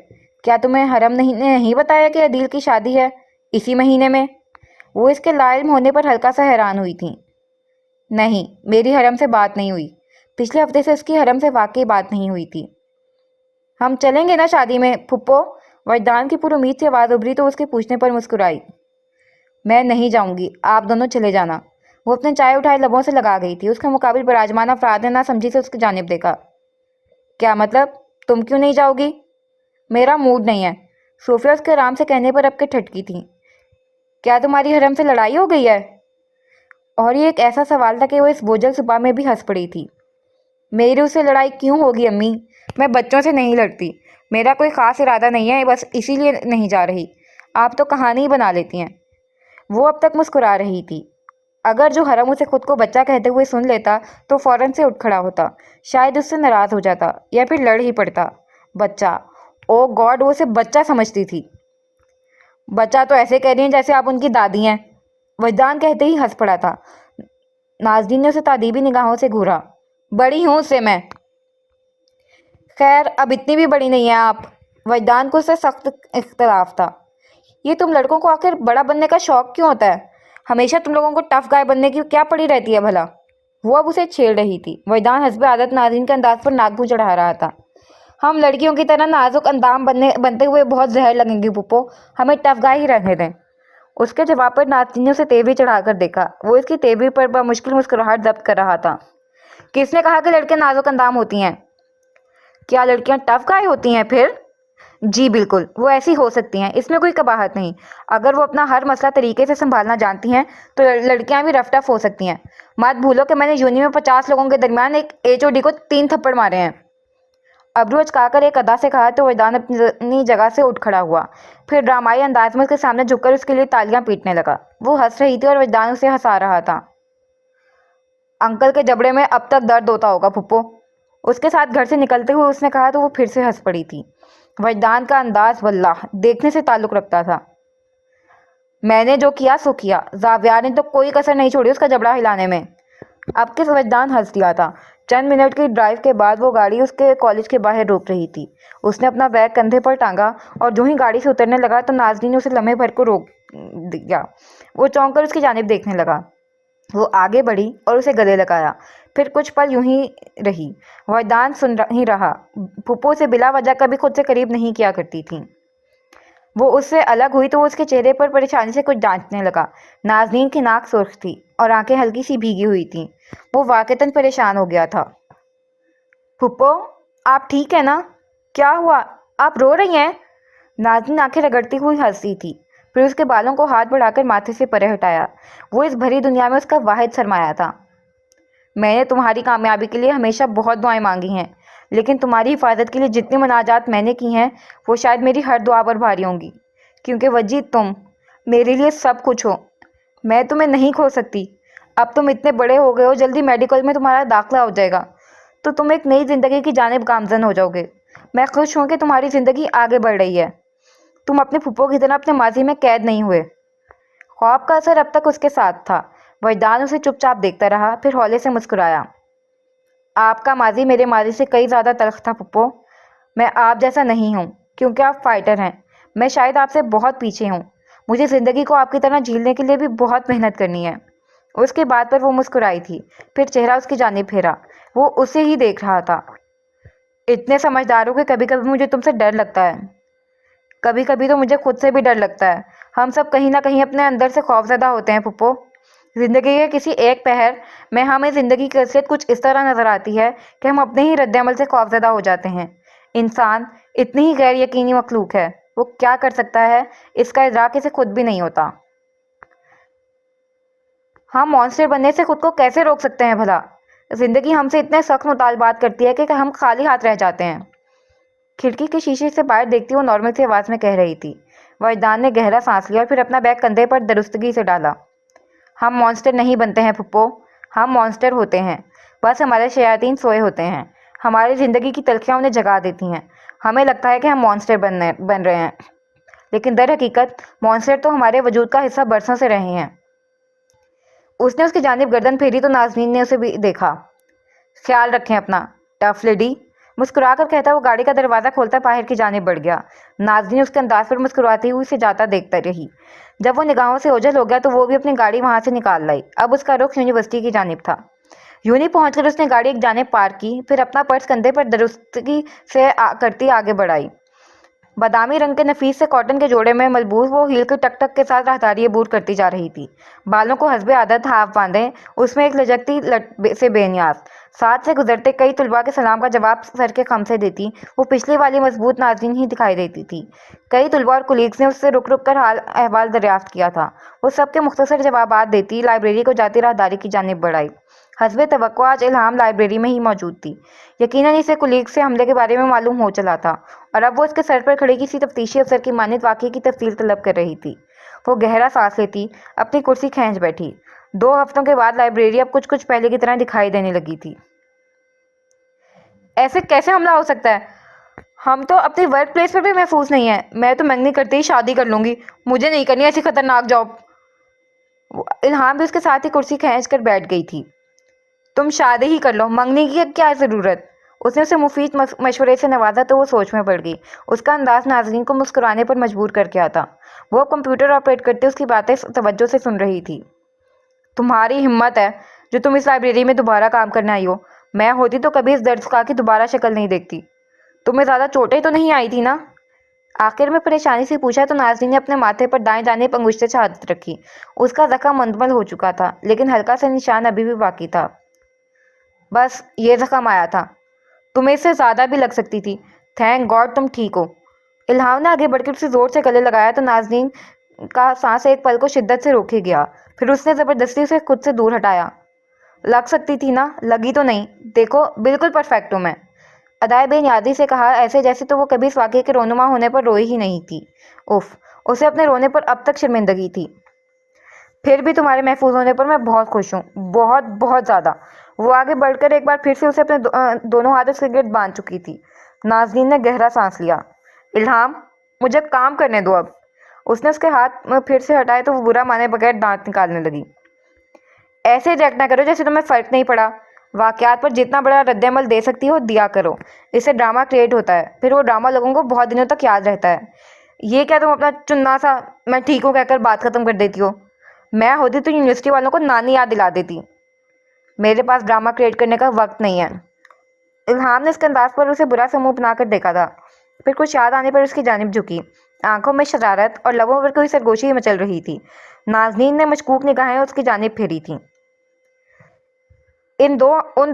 A: کیا تمہیں حرم نے نہیں بتایا کہ عدیل کی شادی ہے اسی مہینے میں؟ وہ اس کے لاعلم ہونے پر ہلکا سا حیران ہوئی تھیں۔ نہیں، میری حرم سے بات نہیں ہوئی۔ پچھلے ہفتے سے اس کی حرم سے واقعی بات نہیں ہوئی تھی۔ ہم چلیں گے نا شادی میں پھپھو؟ وجدان کی پر امید سے آواز ابھری تو اس کے پوچھنے پر مسکرائی۔ میں نہیں جاؤں گی، آپ دونوں چلے جانا۔ وہ اپنے چائے اٹھائے لبوں سے لگا گئی تھی۔ اس کے مقابل براجمان افراد نے نہ سمجھی سے اس کی جانب دیکھا۔ کیا مطلب؟ تم کیوں نہیں جاؤ گی؟ میرا موڈ نہیں ہے، صوفیہ اس کے آرام سے کہنے پر اب کے ٹھٹکی تھی۔ کیا تمہاری حرم سے لڑائی ہو گئی ہے؟ اور یہ ایک ایسا سوال تھا کہ وہ اس بوجھل صبح میں بھی ہنس پڑی تھی۔ میری اس سے لڑائی کیوں ہوگی امی؟ میں بچوں سے نہیں لڑتی، میرا کوئی خاص ارادہ نہیں ہے، بس اسی لیے نہیں جا رہی۔ آپ تو کہانی ہی بنا لیتی ہیں۔ وہ اب تک مسکرا رہی تھی۔ اگر جو حرم اسے خود کو بچہ کہتے ہوئے سن لیتا تو فوراً سے اٹھ کھڑا ہوتا، شاید اس سے ناراض ہو جاتا یا پھر لڑ ہی پڑتا۔ بچہ، او گاڈ، وہ اسے بچہ سمجھتی تھی۔ بچہ تو ایسے کہہ رہی ہیں جیسے آپ ان کی دادی ہیں، وجدان کہتے ہی ہنس پڑا تھا۔ ناظرین نے اسے تادیبی نگاہوں سے گھورا۔ بڑی ہوں اس سے میں۔ خیر اب اتنی بھی بڑی نہیں ہیں آپ۔ وجدان کو اس سے سخت اختلاف تھا۔ یہ تم لڑکوں کو آخر بڑا بننے کا شوق کیوں ہوتا ہے؟ ہمیشہ تم لوگوں کو ٹف گائے بننے کی کیا پڑی رہتی ہے بھلا؟ وہ اب اسے چھیڑ رہی تھی۔ وجدان حسب عادت ناظرین کے انداز پر ناک منہ چڑھا رہا تھا۔ ہم لڑکیوں کی طرح نازک اندام بنتے ہوئے بہت زہر لگیں گی پھپھو، ہمیں ٹف گائے ہی رہنے دیں۔ اس کے جواب پر ناظرین نے اسے تیوری چڑھا کر دیکھا۔ وہ اس کی تیوری پر بمشکل مسکراہٹ ضبط کر رہا تھا۔ کس نے کہا کہ لڑکیاں نازک اندام ہوتی ہیں؟ کیا لڑکیاں ٹف گائے ہوتی ہیں پھر؟ جی بالکل، وہ ایسی ہو سکتی ہیں، اس میں کوئی قباحت نہیں۔ اگر وہ اپنا ہر مسئلہ طریقے سے سنبھالنا جانتی ہیں تو لڑکیاں بھی رف ٹف ہو سکتی ہیں۔ مت بھولو کہ میں نے یونی میں 50 لوگوں کے درمیان ایک HOD کو 3 تھپڑ مارے ہیں۔ ابرو اچکا کر ایک ادا سے کہا تو وجدان اپنی جگہ سے اٹھ کھڑا ہوا، پھر ڈرامائی انداز میں اس کے سامنے جھک کر اس کے لیے تالیاں پیٹنے لگا۔ وہ ہنس رہی تھی اور وجدان اسے ہنسا رہا تھا۔ انکل کے جبڑے میں اب تک درد ہوتا ہوگا پھپھو، اس کے ساتھ گھر سے نکلتے ہوئے اس نے کہا تو وہ پھر سے ہنس پڑی تھی۔ وجدان کا انداز واللہ دیکھنے سے تعلق رکھتا تھا۔ میں نے جو کیا سو کیا، زاویار نے تو کوئی کسر نہیں چھوڑی اس کا جبڑا ہلانے میں۔ اب کے وجدان ہنس دیا تھا۔ چند منٹ کی ڈرائیو کے بعد وہ گاڑی اس کے کالج کے باہر روک رہی تھی۔ اس نے اپنا بیگ کندھے پر ٹانگا اور جو ہی گاڑی سے اترنے لگا تو ناظرین نے اسے لمحے بھر کو روک دیا۔ وہ چونک کر اس کی جانب دیکھنے لگا۔ وہ آگے بڑھی اور اسے گلے لگایا، پھر کچھ پل یوں ہی رہی۔ وجدان سن ہی رہا۔ پھپھو اسے بلا وجہ کبھی خود سے قریب نہیں کیا کرتی تھی۔ وہ اس سے الگ ہوئی تو وہ اس کے چہرے پر پریشانی سے کچھ جانچنے لگا۔ ناظرین کی ناک سرخ تھی اور آنکھیں ہلکی سی بھیگی ہوئی تھیں۔ وہ واقعتاً پریشان ہو گیا تھا۔ پھپھو، آپ ٹھیک ہیں نا؟ کیا ہوا؟ آپ رو رہی ہیں؟ ناظرین آنکھیں رگڑتی ہوئی ہنسی تھی، پھر اس کے بالوں کو ہاتھ بڑھا کر ماتھے سے پرے ہٹایا۔ وہ اس بھری دنیا میں اس کا واحد سرمایہ تھا۔ میں نے تمہاری کامیابی کے لیے ہمیشہ بہت دعائیں مانگی ہیں، لیکن تمہاری حفاظت کے لیے جتنی مناجات میں نے کی ہیں وہ شاید میری ہر دعا پر بھاری ہوں گی، کیونکہ وجی تم میرے لیے سب کچھ ہو۔ میں تمہیں نہیں کھو سکتی۔ اب تم اتنے بڑے ہو گئے ہو، جلدی میڈیکل میں تمہارا داخلہ ہو جائے گا تو تم ایک نئی زندگی کی جانب گامزن ہو جاؤ گے۔ میں خوش ہوں کہ تمہاری زندگی آگے بڑھ رہی ہے۔ تم اپنے پھپھو کی طرح اپنے ماضی میں قید نہیں ہوئے۔ خواب کا اثر اب تک اس کے ساتھ تھا۔ وجدان اسے چپ چاپ دیکھتا رہا، پھر ہولے سے مسکرایا۔ آپ کا ماضی میرے ماضی سے کئی زیادہ تلخ تھا پھپھو۔ میں آپ جیسا نہیں ہوں کیونکہ آپ فائٹر ہیں۔ میں شاید آپ سے بہت پیچھے ہوں۔ مجھے زندگی کو آپ کی طرح جھیلنے کے لیے بھی بہت محنت کرنی ہے۔ اس کے بعد پر وہ مسکرائی تھی، پھر چہرہ اس کی جانب پھیرا۔ وہ اسے ہی دیکھ رہا تھا۔ اتنے سمجھدار ہو کہ کبھی کبھی مجھے تم سے ڈر لگتا ہے۔ کبھی کبھی تو مجھے خود سے بھی ڈر لگتا ہے۔ ہم سب کہیں نہ کہیں اپنے اندر سے خوفزدہ ہوتے ہیں پھپھو۔ زندگی کے کسی ایک پہر میں ہمیں زندگی کی اصلیت کچھ اس طرح نظر آتی ہے کہ ہم اپنے ہی رد عمل سے خوفزدہ ہو جاتے ہیں۔ انسان اتنی ہی غیر یقینی مخلوق ہے، وہ کیا کر سکتا ہے اس کا ادراک اسے خود بھی نہیں ہوتا۔ ہم مانسٹر بننے سے خود کو کیسے روک سکتے ہیں بھلا؟ زندگی ہم سے اتنے سخت مطالبات کرتی ہے کہ ہم خالی ہاتھ رہ جاتے ہیں۔ کھڑکی کے شیشے سے باہر دیکھتی وہ نارمل سی آواز میں کہہ رہی تھی۔ وجدان نے گہرا سانس لیا اور پھر اپنا بیگ کندھے پر درستگی سے ڈالا۔ ہم مانسٹر نہیں بنتے ہیں پھپھو، ہم مانسٹر ہوتے ہیں، بس ہمارے شیاطین سوئے ہوتے ہیں، ہماری زندگی کی تلخیاں انہیں جگا دیتی ہیں۔ ہمیں لگتا ہے کہ ہم مانسٹر بن رہے ہیں، لیکن در حقیقت مانسٹر تو ہمارے وجود کا حصہ برسوں سے رہے ہیں۔ اس نے اس کی جانب گردن پھیری تو نازنین نے اسے بھی دیکھا۔ خیال رکھیں اپنا، ٹف لیڈی، مسکرا کر کہتا وہ گاڑی کا دروازہ کھولتا باہر کی جانب بڑھ گیا۔ نازنین اس کے انداز پر مسکراتی ہوئی اسے جاتا دیکھتا رہی۔ جب وہ نگاہوں سے اوجھل ہو گیا تو وہ بھی اپنی گاڑی وہاں سے نکال لائی۔ اب اس کا رخ یونیورسٹی کی جانب تھا۔ یونی پہنچ کر اس نے گاڑی ایک جانب پارک کی، پھر اپنا پرس کندھے پر درستگی سے کرتی آگے بڑھائی۔ بادامی رنگ کے نفیس سے کاٹن کے جوڑے میں ملبوس وہ ہیل کے ٹک ٹک کے ساتھ راہداری عبور کرتی جا رہی تھی۔ بالوں کو حسب عادت ہاف باندھے، اس میں ایک لچکتی لٹ سے بے نیاز۔ ساتھ سے گزرتے کئی طلباء کے سلام کا جواب سر کے خم سے دیتی وہ پچھلی والی مضبوط نازنین ہی دکھائی دیتی تھی۔ کئی طلباء اور کولیگز نے اس سے رک رک کر حال احوال دریافت کیا تھا۔ وہ سب کے مختصر جوابات دیتی لائبریری کو جاتی راہداری کی جانب بڑھائی۔ حسب توقع آج الہام لائبریری میں ہی موجود تھی۔ یقیناً اسے کولیگز سے حملے کے بارے میں معلوم ہو چلا تھا اور اب وہ اس کے سر پر کھڑی کسی تفتیشی افسر کی مانند واقعے کی تفصیل طلب کر رہی تھی۔ وہ گہرا سانس لیتی اپنی کرسی کھینچ بیٹھی۔ 2 ہفتوں کے بعد لائبریری اب کچھ پہلے کی طرح دکھائی دینے لگی تھی۔ ایسے کیسے حملہ ہو سکتا ہے؟ ہم تو اپنی ورک پلیس پر بھی محفوظ نہیں ہیں۔ میں تو منگنی کرتے ہی شادی کر لوں گی، مجھے نہیں کرنی ایسی خطرناک جاب۔ الہام بھی اس کے ساتھ ہی کرسی کھینچ کر بیٹھ گئی تھی۔ تم شادی ہی کر لو، منگنی کی کیا ضرورت؟ اس نے اسے مفید مشورے سے نوازا تو وہ سوچ میں پڑ گئی۔ اس کا انداز ناظرین کو مسکرانے پر مجبور کر کے آتا۔ وہ کمپیوٹر آپریٹ کرتے اس کی باتیں توجہ سے سن رہی تھی۔ تمہاری ہمت ہے جو تم اس لائبریری میں دوبارہ کام کرنے آئی ہو۔ میں ہوتی تو کبھی اس درس گاہ کی دوبارہ شکل نہیں دیکھتی۔ تمہیں زیادہ چوٹیں تو نہیں آئی تھی نا؟ آخر میں پریشانی سے پوچھا تو ناظرین نے اپنے ماتھے پر دائیں جانب انگشت شہادت رکھی۔ اس کا زخم مندمل ہو چکا تھا، لیکن ہلکا سا نشان ابھی بھی باقی تھا۔ بس یہ زخم آیا تھا، تمہیں اس سے زیادہ بھی لگ سکتی تھی۔ تھینک گاڈ تم ٹھیک ہو۔ الہام نے آگے بڑھ کر اسے زور سے گلے لگایا تو ناظرین کا سانس ایک پل کو شدت سے روکے گیا، پھر اس نے زبردستی اسے خود سے دور ہٹایا۔ لگ سکتی تھی نا، لگی تو نہیں، دیکھو بالکل پرفیکٹ ہوں میں، ادائے بے نیازی سے کہا، ایسے جیسے تو وہ کبھی اس واقعے کے رونما ہونے پر روئی ہی نہیں تھی۔ اف، اسے اپنے رونے پر اب تک شرمندگی تھی۔ پھر بھی تمہارے محفوظ ہونے پر میں بہت خوش ہوں، بہت بہت زیادہ۔ وہ آگے بڑھ کر ایک بار پھر سے اسے اپنے دونوں ہاتھوں سے گرد باندھ چکی تھی۔ ناظرین نے گہرا سانس لیا۔ الہام، مجھے کام کرنے دو اب۔ اس نے اس کے ہاتھ پھر سے ہٹائے تو وہ برا مانے بغیر دانت نکالنے لگی۔ ایسے ریئیکٹ نہ کرو جیسے تمہیں فرق نہیں پڑا۔ واقعات پر جتنا بڑا رد عمل دے سکتی ہو دیا کرو، اس سے ڈرامہ کریٹ ہوتا ہے، پھر وہ ڈرامہ لوگوں کو بہت دنوں تک یاد رہتا ہے۔ یہ کیا تم اپنا چننا سا میں ٹھیک ہوں کہہ کر بات ختم کر دیتی ہو؟ میں ہوتی تو یونیورسٹی والوں کو نانی یاد دلا دیتی۔ میرے پاس ڈرامہ کریٹ کرنے کا وقت نہیں ہے۔ الہام نے اس کے انداز پر اسے برا سا منہ بنا کر دیکھا تھا، پھر کچھ یاد آنے پر اس کی جانب جھکی۔ آنکھوں میں شرارت اور لبوں پر کوئی سرگوشی مچل رہی تھی۔ ناظرین نے مشکوک نگاہیں اس کی جانب پھیری تھیں۔ ان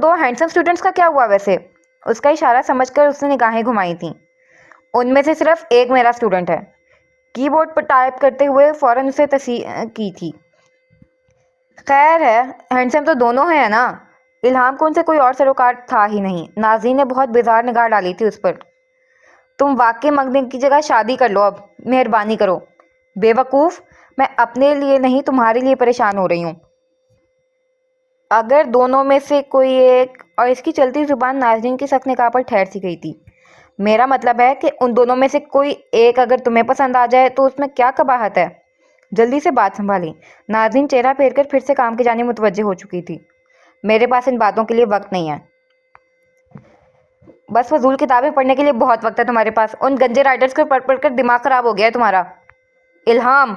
A: دو ہینڈسم اسٹوڈنٹس کا کیا ہوا ویسے؟ اس کا اشارہ سمجھ کر اس نے نگاہیں گھمائی تھیں۔ ان میں سے صرف ایک میرا اسٹوڈنٹ ہے۔ کی بورڈ پر ٹائپ کرتے ہوئے فوراً اسے تصحیح کی تھی۔ خیر ہے، ہینڈسم تو دونوں ہیں نا؟ الہام کو ان سے کوئی اور سروکار تھا ہی نہیں۔ ناظرین نے بہت بیزار نگاہ ڈالی تھی اس پر۔ تم واقعی منگنے کی جگہ شادی کر لو اب، مہربانی کرو۔ بے وقوف، میں اپنے لیے نہیں تمہارے لیے پریشان ہو رہی ہوں۔ اگر دونوں میں سے کوئی ایک، اور اس کی چلتی زبان ناظرین کی سخت نگاہ پر ٹھہر سی گئی تھی، میرا مطلب ہے کہ ان دونوں میں سے کوئی ایک اگر تمہیں پسند آ جائے تو اس میں کیا قباحت ہے؟ جلدی سے بات سنبھالی۔ ناظرین چہرہ پھیر کر پھر سے کام کی جانب متوجہ ہو چکی تھی۔ میرے پاس ان باتوں کے لیے وقت نہیں ہے۔ بس فضول کتابیں پڑھنے کے لیے بہت وقت ہے تمہارے پاس، ان گنجے رائٹرز کو پڑھ پڑھ کر دماغ خراب ہو گیا ہے تمہارا۔ الہام،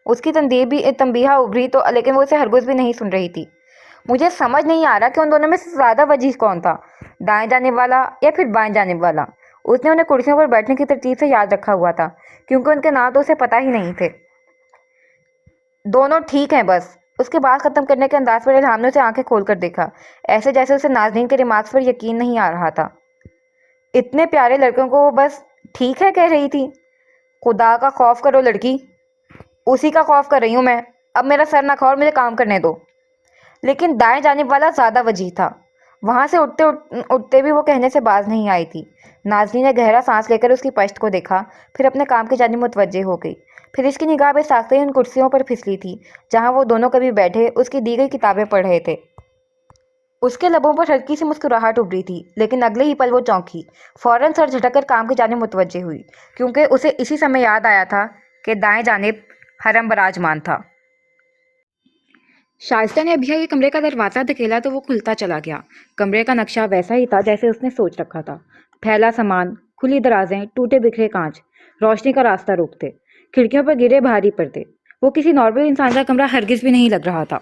A: اس کی تنبیہ ابھری تو لیکن وہ اسے ہرگز بھی نہیں سن رہی تھی۔ مجھے سمجھ نہیں آ رہا کہ ان دونوں میں سے زیادہ وجیح کون تھا، دائیں جانب والا یا پھر بائیں جانب والا؟ اس نے انہیں کرسیوں پر بیٹھنے کی ترتیب سے یاد رکھا ہوا تھا، کیونکہ ان کے نام تو اسے پتہ ہی نہیں تھے۔ دونوں ٹھیک ہیں بس، اس کے بات ختم کرنے کے انداز پر الہام نے اسے آنکھیں کھول کر دیکھا، ایسے جیسے اسے نازنین کے ریمارکس پر یقین نہیں آ رہا تھا۔ اتنے پیارے لڑکوں کو وہ بس ٹھیک ہے کہہ رہی تھی۔ خدا کا خوف کرو لڑکی، اسی کا خوف کر رہی ہوں میں۔ اب میرا سر نہ کھاؤ اور مجھے کام کرنے دو۔ لیکن دائیں جانب والا زیادہ وجیح تھا، وہاں سے اٹھتے بھی وہ کہنے سے باز نہیں آئی تھی۔ نازنین نے گہرا سانس لے کر اس کی پشت کو دیکھا، پھر اپنے کام کی جانب متوجہ ہو گئی۔ پھر اس کی نگاہ بے ساختہ ہی ان کرسیوں پر پھسلی تھی جہاں وہ دونوں کبھی بیٹھے اس کی دی گئی کتابیں پڑھ رہے تھے۔ اس کے لبوں پر ہلکی سی مسکراہٹ ابھری تھی، لیکن اگلے ہی پل وہ چونکی، فوراً سر جھٹک کر کام کی جانب متوجہ ہوئی، کیونکہ اسے اسی سمے یاد آیا تھا کہ دائیں جانب حرم براجمان تھا۔ شائستہ نے ابھیا کے کمرے کا دروازہ دھکیلا تو وہ کھلتا چلا گیا۔ کمرے کا نقشہ ویسا ہی تھا جیسے اس نے سوچ رکھا تھا، پھیلا سامان، کھلی درازیں، ٹوٹے بکھرے کانچ، روشنی کا راستہ روکتے، کھڑکیوں پر گرے بھاری پردے۔ وہ کسی نارمل انسان کا کمرہ ہرگز بھی نہیں لگ رہا تھا۔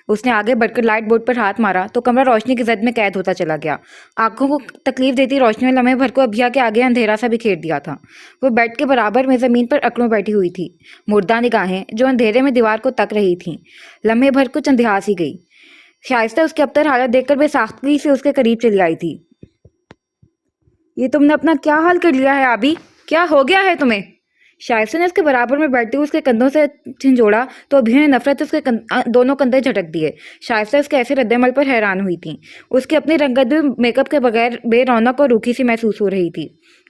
A: اس نے آگے بڑھ کر لائٹ بورڈ پر ہاتھ مارا تو کمرہ روشنی کی زد میں قید ہوتا چلا گیا۔ آنکھوں کو تکلیف دیتی روشنی نے لمحے بھر کو ابھیا کے آگے اندھیرا سا بکھیر دیا تھا۔ وہ بیڈ کے برابر میں زمین پر اکڑوں بیٹھی ہوئی تھی، مردہ نگاہیں جو اندھیرے میں دیوار کو تک رہی تھیں، لمحے بھر کو چندھیا سی گئی۔ شائستہ اس کی ابتر حالت دیکھ کر بے ساختگی سے اس کے قریب چلی آئی تھی۔ یہ تم نے اپنا کیا حال کر لیا ہے آبی؟ کیا ہو گیا ہے تمہیں؟ شائستہ نے اس کے برابر میں بیٹھتی ہوئی اس کے کندھوں سے جھنجھوڑا تو ابھی نے نفرت اس کے دونوں کندھے جھٹک دیے۔ شائستہ اس کے ایسے رد عمل پر حیران ہوئی تھی۔ اس کی اپنی رنگت بھی میک اپ کے بغیر بے رونق اور روکھی سی محسوس ہو رہی تھی۔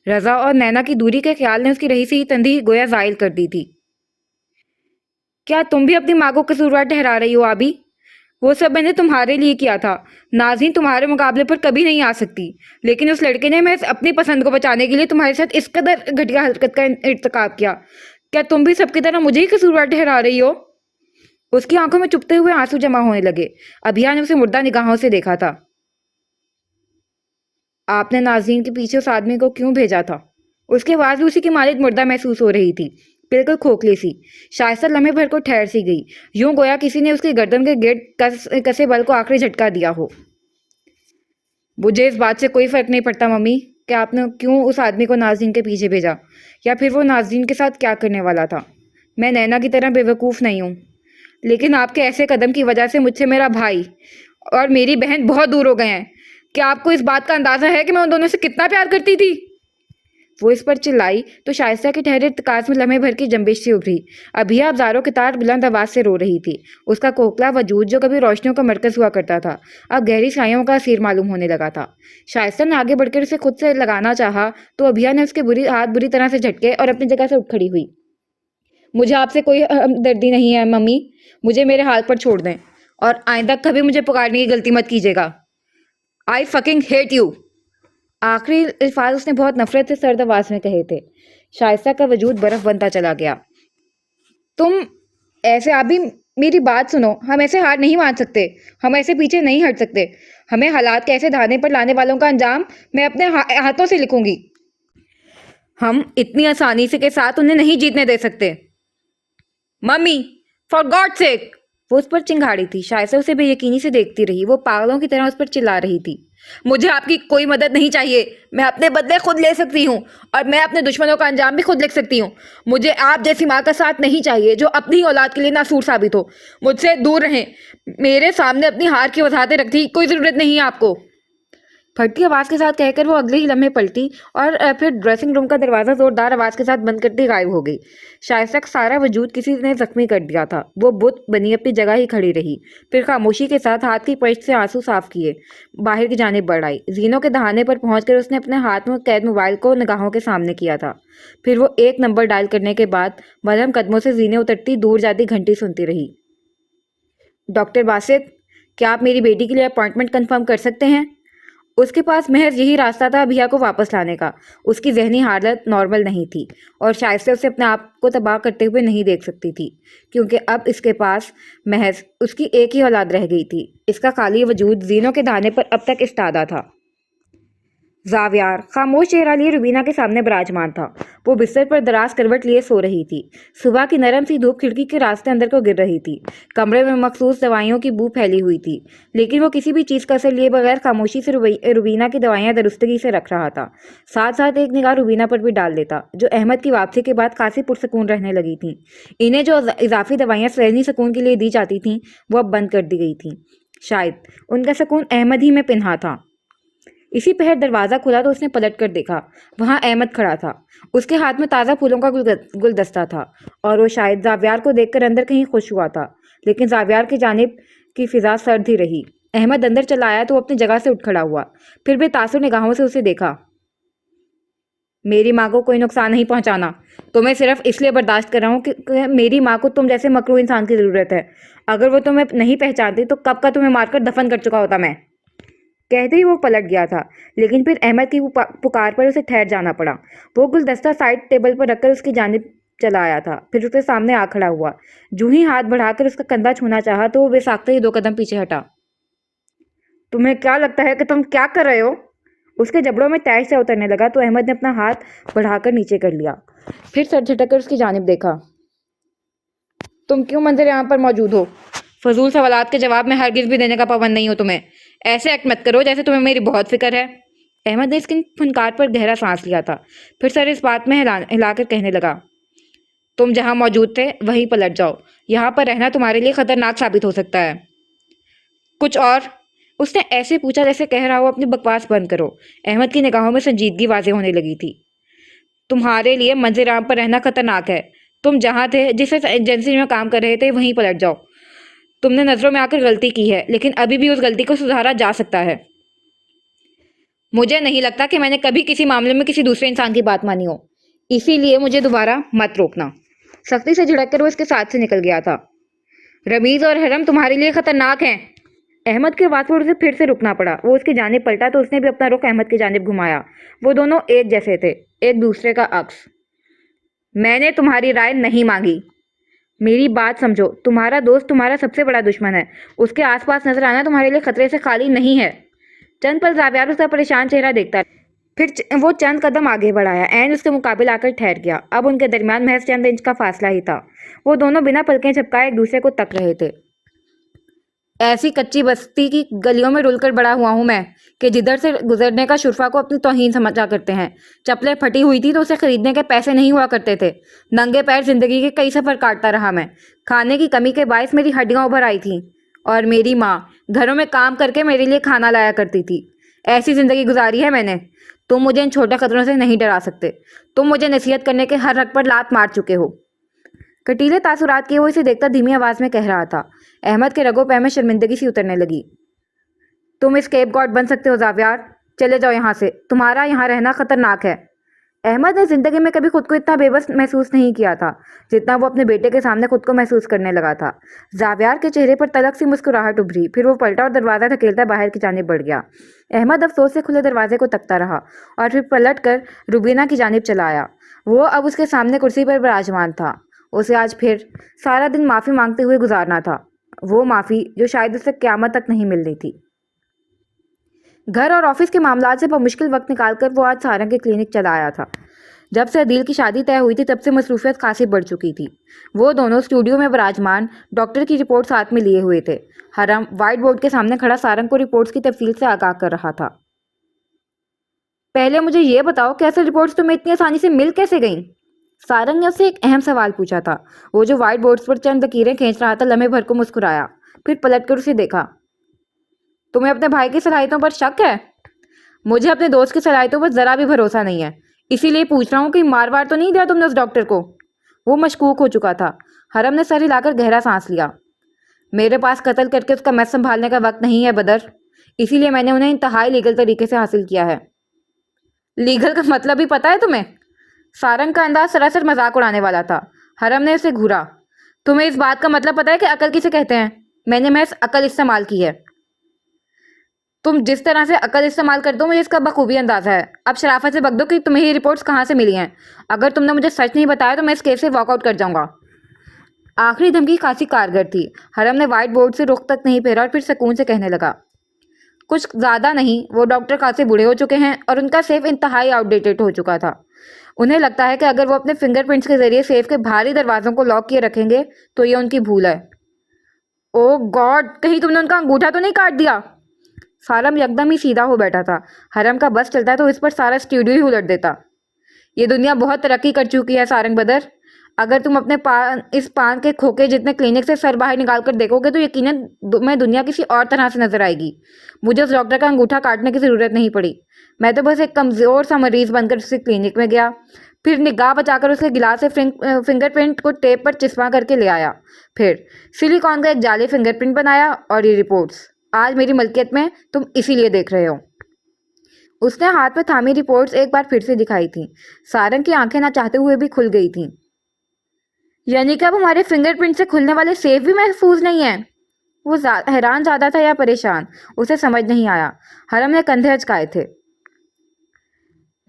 A: رضا اور نینا کی دوری کے خیال نے اس کی رہی سی تندی گویا زائل کر دی تھی۔ کیا تم بھی اپنی ماں کو قصوروار ٹھہرا رہی ہو آبی؟ وہ سب میں نے تمہارے لیے کیا تھا۔ نازنین تمہارے مقابلے پر کبھی نہیں آ سکتی، لیکن اس لڑکے نے میں اپنی پسند کو بچانے کے لیے تمہارے ساتھ اس قدر گھٹیا حرکت کا ارتکاب کیا۔ کیا تم بھی سب کی طرح مجھے ہی قصوروار ٹھہرا رہی ہو؟ اس کی آنکھوں میں چپتے ہوئے آنسو جمع ہونے لگے۔ ابھیا نے اسے مردہ نگاہوں سے دیکھا تھا۔ آپ نے نازنین کے پیچھے اس آدمی کو کیوں بھیجا تھا؟ اس کی آواز بھی اسی کی مانند مردہ محسوس ہو رہی تھی، بالکل کھوکھلی سی۔ شائستہ لمحے بھر کو ٹھہر سی گئی، یوں گویا کسی نے اس کی گردن کے گرد کسے بل کو آخری جھٹکا دیا ہو۔ مجھے اس بات سے کوئی فرق نہیں پڑتا ممی کہ آپ نے کیوں اس آدمی کو نازنین کے پیچھے بھیجا، یا پھر وہ نازنین کے ساتھ کیا کرنے والا تھا۔ میں نینا کی طرح بے وقوف نہیں ہوں، لیکن آپ کے ایسے قدم کی وجہ سے مجھ سے میرا بھائی اور میری بہن بہت دور ہو گئے ہیں۔ کیا آپ کو اس بات کا اندازہ ہے کہ میں ان دونوں سے کتنا پیار کرتی تھی؟ وہ اس پر چلائی تو شائستہ کے ٹھہرے ارتکاز میں لمحے بھر کی جنبش سی ابھری۔ ابھی ابزاروں کی تار بلند آواز سے رو رہی تھی۔ اس کا کھوکھلا وجود جو کبھی روشنیوں کا مرکز ہوا کرتا تھا اب گہری سایوں کا اسیر معلوم ہونے لگا تھا۔ شائستہ نے آگے بڑھ کر اسے خود سے لگانا چاہا تو ابھیا نے اس کے ہاتھ بری طرح سے جھٹکے اور اپنی جگہ سے اٹھ کھڑی ہوئی۔ مجھے آپ سے کوئی ہمدردی نہیں ہے ممی، مجھے میرے حال پر چھوڑ دیں، اور آئندہ کبھی مجھے پکارنے کی غلطی مت کیجیے گا۔ I fucking hate you۔ آخری الفاظ اس نے بہت نفرت سے سرد آواز میں کہے تھے۔ شائستہ کا وجود برف بنتا چلا گیا۔ تم ایسے ابھی میری بات سنو، ہم ایسے ہار نہیں مان سکتے، ہم ایسے پیچھے نہیں ہٹ سکتے۔ ہمیں حالات کے ایسے دھانے پر لانے والوں کا انجام میں اپنے ہاتھوں سے لکھوں گی۔ ہم اتنی آسانی سے کے ساتھ انہیں نہیں جیتنے دے سکتے۔ ممی فار گاڈ سیک، وہ اس پر چنگھاڑی تھی۔ شائستہ اسے بے یقینی سے دیکھتی رہی، وہ پاگلوں کی طرح اس پر چلا رہی تھی۔ مجھے آپ کی کوئی مدد نہیں چاہیے، میں اپنے بدلے خود لے سکتی ہوں، اور میں اپنے دشمنوں کا انجام بھی خود لکھ سکتی ہوں۔ مجھے آپ جیسی ماں کا ساتھ نہیں چاہیے جو اپنی ہی اولاد کے لیے ناسور ثابت ہو۔ مجھ سے دور رہیں، میرے سامنے اپنی ہار کی وضاحتیں رکھنے کی کوئی ضرورت نہیں ہے آپ کو۔ پھٹتی آواز کے ساتھ کہہ کر وہ اگلے ہی لمحے پلٹی اور پھر ڈریسنگ روم کا دروازہ زوردار آواز کے ساتھ بند کرتی غائب ہو گئی۔ شائستہ کا سارا وجود کسی نے زخمی کر دیا تھا۔ وہ بت بنی اپنی جگہ ہی کھڑی رہی، پھر خاموشی کے ساتھ ہاتھ کی پشت سے آنسو صاف کیے باہر کی جانب بڑھ آئی۔ زینوں کے دہانے پر پہنچ کر اس نے اپنے ہاتھ میں قید موبائل کو نگاہوں کے سامنے کیا تھا۔ پھر وہ ایک نمبر ڈائل کرنے کے بعد ملہم قدموں سے زینے اترتی دور جاتی گھنٹی سنتی رہی۔ ڈاکٹر باسط، کیا آپ میری بیٹی کے لیے اپائنٹمنٹ کنفرم کر سکتے ہیں؟ اس کے پاس محض یہی راستہ تھا ابھیا کو واپس لانے کا۔ اس کی ذہنی حالت نارمل نہیں تھی، اور شائستہ اسے اپنے آپ کو تباہ کرتے ہوئے نہیں دیکھ سکتی تھی، کیونکہ اب اس کے پاس محض اس کی ایک ہی اولاد رہ گئی تھی۔ اس کا خالی وجود زینوں کے دہانے پر اب تک استادہ تھا۔ जावियार खामोश चेहरा लिए रुबीना के सामने विराजमान था। वो बिस्तर पर दराज करवट लिए सो रही थी। सुबह की नरम सी धूप खिड़की के रास्ते अंदर को गिर रही थी। कमरे में मखसूस दवाइयों की बू फैली हुई थी, लेकिन वो किसी भी चीज़ का असर लिए बगैर खामोशी से रुबीना की दवाइयाँ दुरुस्तगी से रख रहा था। साथ साथ एक निगाह रुबीना पर भी डाल देता, जो अहमद की वापसी के बाद खासी पुरसकून रहने लगी थी। इन्हें जो इजाफी दवाइयाँ सहनी सुकून के लिए दी जाती थीं, वो अब बंद कर दी गई थीं। शायद उनका सुकून अहमद ही में पिन्हा था। इसी पहर दरवाज़ा खुला तो उसने पलट कर देखा। वहाँ अहमद खड़ा था। उसके हाथ में ताज़ा फूलों का गुलदस्ता था और वो शायद जावियार को देखकर अंदर कहीं खुश हुआ था, लेकिन जावियार की जानिब की फिजा सर्द ही रही। अहमद अंदर चला आया तो वो अपनी जगह से उठ खड़ा हुआ, फिर बेतासुर निगाहों से उसे देखा। मेरी माँ को कोई नुकसान नहीं पहुँचाना। तो मैं सिर्फ इसलिए बर्दाश्त कर रहा हूँ कि मेरी माँ को तुम जैसे मकरूह इंसान की ज़रूरत है। अगर वो तुम्हें नहीं पहचानती तो कब का तुम्हें मारकर दफन कर चुका होता मैं। कहते ही वो पलट गया था, लेकिन फिर अहमद की पुकार पर उसे ठहर जाना पड़ा। वो गुलदस्ता साइड टेबल पर रखकर उसकी जानिब चला आया था, फिर उसके सामने आ खड़ा हुआ। जूं ही हाथ बढ़ाकर उसका कंधा छूना चाहा तो वो बेसाख्ता ही 2 कदम पीछे हटा। तुम्हें क्या लगता है कि तुम क्या कर रहे हो? उसके जबड़ों में तैश से उतरने लगा तो अहमद ने अपना हाथ बढ़ाकर नीचे कर लिया, फिर सर झटक कर उसकी जानिब देखा। तुम क्यों मंजर यहाँ पर मौजूद हो? फजूल सवालात के जवाब में हरगिज भी देने का पाबंद नहीं हो तुम्हें। ऐसे एक्ट मत करो जैसे तुम्हें मेरी बहुत फिक्र है। अहमद ने इसकी फनकार पर गहरा सांस लिया था, फिर सर इस बात में हिलाकर कहने लगा, तुम जहाँ मौजूद थे वहीं पलट जाओ। यहाँ पर रहना तुम्हारे लिए खतरनाक साबित हो सकता है। कुछ और? उसने ऐसे पूछा जैसे कह रहा हो अपनी बकवास बंद करो। अहमद की निगाहों में संजीदगी वाज़ेह होने लगी थी। तुम्हारे लिए मंजिराम पर रहना खतरनाक है। तुम जहाँ थे, जिस एजेंसी में काम कर रहे थे, वहीं पलट जाओ। तुमने नजरों में आकर गलती की है, लेकिन अभी भी उस गलती को सुधारा जा सकता है। मुझे नहीं लगता कि मैंने कभी किसी मामले में किसी दूसरे इंसान की बात मानी हो, इसीलिए मुझे दोबारा मत रोकना। सख्ती से झिड़क कर वो इसके साथ से निकल गया था। रमीज और हरम तुम्हारे लिए खतरनाक हैं। अहमद के बात पर उसे फिर से रुकना पड़ा। वो उसकी जानिब पलटा तो उसने भी अपना रुख अहमद की जानिब घुमाया। वो दोनों एक जैसे थे, एक दूसरे का अक्स। मैंने तुम्हारी राय नहीं मांगी। मेरी बात समझो, तुम्हारा दोस्त तुम्हारा सबसे बड़ा दुश्मन है। उसके आसपास नजर आना तुम्हारे लिए खतरे से खाली नहीं है। चंद पल जावियार उसका परेशान चेहरा देखता, फिर वो चंद कदम आगे बढ़ाया, एंड उसके मुकाबिल आकर ठहर गया। अब उनके दरमियान महज चंद इंच का फासला ही था। वो दोनों बिना पलकें झपकाए एक दूसरे को तक रहे थे। ऐसी कच्ची बस्ती की गलियों में रुलकर बड़ा हुआ हूं मैं कि जिधर से गुजरने का शुरफा को अपनी तौहीन समझा करते हैं। चप्पलें फटी हुई थी तो उसे खरीदने के पैसे नहीं हुआ करते थे। नंगे पैर जिंदगी के कई सफर काटता रहा मैं। खाने की कमी के बायस मेरी हड्डियां उभर आई थी, और मेरी माँ घरों में काम करके मेरे लिए खाना लाया करती थी। ऐसी जिंदगी गुजारी है मैंने। तुम मुझे इन छोटे खतरों से नहीं डरा सकते। तुम मुझे नसीहत करने के हर हक पर लात मार चुके हो। कटीले तासुरात किए वो इसे देखता धीमी आवाज में कह रहा था। अहमद के रगों पैर में शर्मिंदगी सी उतरने लगी। तुम स्केप गॉड बन सकते हो जावियार। चले जाओ यहाँ से, तुम्हारा यहाँ रहना खतरनाक है। अहमद ने जिंदगी में कभी खुद को इतना बेबस महसूस नहीं किया था जितना वो अपने बेटे के सामने खुद को महसूस करने लगा था। जावियार के चेहरे पर तलक सी मुस्कुराहट उभरी, फिर वो पलटा और दरवाजा धकेलता बाहर की जानिब बढ़ गया। अहमद अफसोस से खुले दरवाजे को तकता रहा और फिर पलट कर रुबीना की जानिब चला आया। वो अब उसके सामने कुर्सी पर विराजमान था। उसे आज फिर सारा दिन माफ़ी मांगते हुए गुजारना था, वो माफ़ी जो शायद उसे क़यामत तक नहीं मिलनी थी। घर और ऑफिस के मामलात से बमुश्किल वक्त निकालकर वो आज सारंग के क्लिनिक चला आया था। जब से अदील की शादी तय हुई थी तब से मसरूफियत खासी बढ़ चुकी थी। वो दोनों स्टूडियो में विराजमान डॉक्टर की रिपोर्ट साथ में लिए हुए थे। हरम व्हाइट बोर्ड के सामने खड़ा सारंग को रिपोर्ट्स की तफसील से आगाह कर रहा था। पहले मुझे ये बताओ कि ऐसे रिपोर्ट्स तुम्हें इतनी आसानी से मिल कैसे गईं? सारंग ने उससे एक अहम सवाल पूछा था। वो जो व्हाइट बोर्ड्स पर चंद लकीरें खींच रहा था लम्हे भर को मुस्कुराया, फिर पलटकर उसे देखा। तुम्हें अपने भाई की सलाहियतों पर शक है? मुझे अपने दोस्त की सलाहियतों पर जरा भी भरोसा नहीं है, इसीलिए पूछ रहा हूँ कि मार वार तो नहीं दिया तुमने उस डॉक्टर को? वो मशकूक हो चुका था। हरम ने सर हिलाकर गहरा सांस लिया। मेरे पास कत्ल करके उसका मैस संभालने का वक्त नहीं है बदर, इसीलिए मैंने उन्हें इंतहाई लीगल तरीके से हासिल किया है। लीगल का मतलब भी पता है तुम्हें? सारंग का अंदाज सरासर मजाक उड़ाने वाला था। हरम ने उसे घूरा। तुम्हें इस बात का मतलब पता है कि अकल किसे कहते हैं? मैंने महज अकल इस्तेमाल की है। तुम जिस तरह से अकल इस्तेमाल करते हो मुझे इसका बखूबी अंदाजा है। अब शराफत से बक दो कि तुम्हें ये रिपोर्ट्स कहाँ से मिली हैं। अगर तुमने मुझे सच नहीं बताया तो मैं इस केस से वॉकआउट कर जाऊंगा। आखिरी धमकी खासी कारगर थी। हरम ने व्हाइट बोर्ड से रुख तक नहीं फेरा और फिर सुकून से कहने लगा, कुछ ज़्यादा नहीं, वो डॉक्टर काफ़ी बूढ़े हो चुके हैं और उनका सेफ इंतहाई आउटडेटेड हो चुका था। उन्हें लगता है कि अगर वो अपने फिंगरप्रिंट्स के ज़रिए सेफ के बाहरी दरवाज़ों को लॉक किए रखेंगे तो ये उनकी भूल है। ओह गॉड, कहीं तुमने उनका अंगूठा तो नहीं काट दिया? सारम एकदम ही सीधा हो बैठा था। हरम का बस चलता तो इस पर सारा स्टूडियो ही उलट देता। ये दुनिया बहुत तरक्की कर चुकी है सारंग बदर। अगर तुम अपने इस पान के खोखे जितने क्लिनिक से सर बाहर निकाल कर देखोगे तो यकीनन मैं दुनिया किसी और तरह से नजर आएगी। मुझे उस डॉक्टर का अंगूठा काटने की ज़रूरत नहीं पड़ी। मैं तो बस एक कमज़ोर सा मरीज बनकर उसके क्लिनिक में गया, फिर निगाह बचाकर उसके गिलास से फिंगरप्रिंट को टेप पर चिपका करके ले आया, फिर सिलिकॉन का एक जाली फिंगरप्रिंट बनाया और ये रिपोर्ट्स आज मेरी मलकियत में तुम इसीलिए देख रहे हो। उसने हाथ में थामी रिपोर्ट्स एक बार फिर से दिखाई थी। सारंग की आंखें ना चाहते हुए भी खुल गई थीं। यानी कि अब हमारे फिंगरप्रिंट से खुलने वाले सेफ भी महफूज नहीं है? वो हैरान ज़्यादा था या परेशान, उसे समझ नहीं आया। हरम ने कंधे अचकाए थे।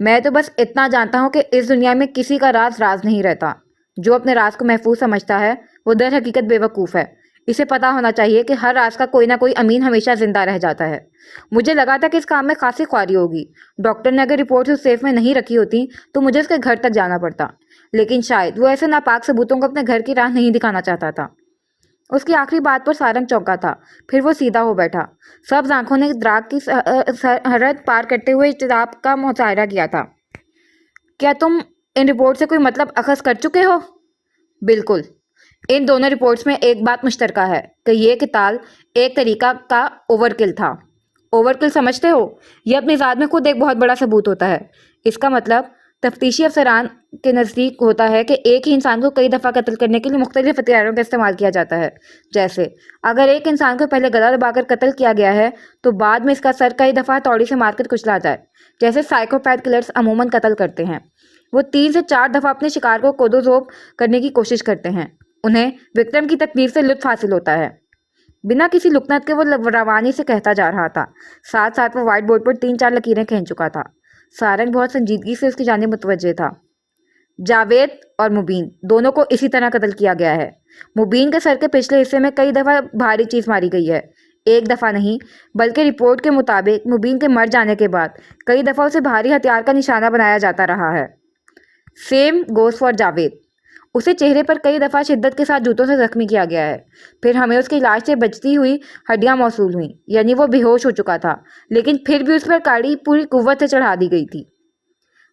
A: मैं तो बस इतना जानता हूँ कि इस दुनिया में किसी का राज राज नहीं रहता। जो अपने राज को महफूज समझता है वो दर हकीकत बेवकूफ़ है। इसे पता होना चाहिए कि हर राज का कोई ना कोई अमीन हमेशा जिंदा रह जाता है। मुझे लगा था कि इस काम में खासी ख्वारी होगी। डॉक्टर ने अगर रिपोर्ट उस सेफ में नहीं रखी होती तो मुझे उसके घर तक जाना पड़ता, लेकिन शायद वो ऐसे नापाक सबूतों को अपने घर की राह नहीं दिखाना चाहता था। उसकी आखिरी बात पर सारंग चौंका था। फिर वो सीधा हो बैठा। सब्ज आंखों ने द्राग की सरहद पार करते हुए किताब का मुशायरा किया था। क्या तुम इन रिपोर्ट से कोई मतलब अखज़ कर चुके हो? बिल्कुल। इन दोनों रिपोर्ट्स में एक बात मुश्तरका है कि ये किताल एक तरीका का ओवरकिल था। ओवरकिल समझते हो? यह अपनी ज़ात में खुद एक बहुत बड़ा सबूत होता है। इसका मतलब तफ्तीशी अफसरान के नज़दीक होता है कि एक ही इंसान को कई दफ़ा कत्ल करने के लिए मुख्तलिफ हथियारों का इस्तेमाल किया जाता है। जैसे अगर एक इंसान को पहले गला दबाकर कत्ल किया गया है तो बाद में इसका सर कई दफ़ा हथौड़ी से मारकर कुचला जाए, जैसे साइकोपैथ किलर्स अमूमन कत्ल करते हैं। वो 3 से 4 दफ़ा अपने शिकार को कोदोजोब करने की कोशिश करते हैं। उन्हें विक्टिम की तकदीर से लुत्फ हासिल होता है। बिना किसी लुकनत के वो रवानी से कहता जा रहा था। साथ साथ वो व्हाइट बोर्ड पर 3-4 लकीरें खींच चुका था। सारंग बहुत संजीदगी से उसकी जानिब मुतवज्जे था। जावेद और मुबीन दोनों को इसी तरह कत्ल किया गया है। मुबीन के सर के पिछले हिस्से में कई दफ़ा भारी चीज़ मारी गई है। एक दफ़ा नहीं बल्कि रिपोर्ट के मुताबिक मुबीन के मर जाने के बाद कई दफ़ा उसे भारी हथियार का निशाना बनाया जाता रहा है। Same goes for Javed. उसे चेहरे पर कई दफ़ा शिद्दत के साथ जूतों से जख्मी किया गया है। फिर हमें उसके इलाज से बचती हुई हड्डियां मौसूल हुई, यानी वो बेहोश हो चुका था, लेकिन फिर भी उस पर काड़ी पूरी कुव्वत से चढ़ा दी गई थी।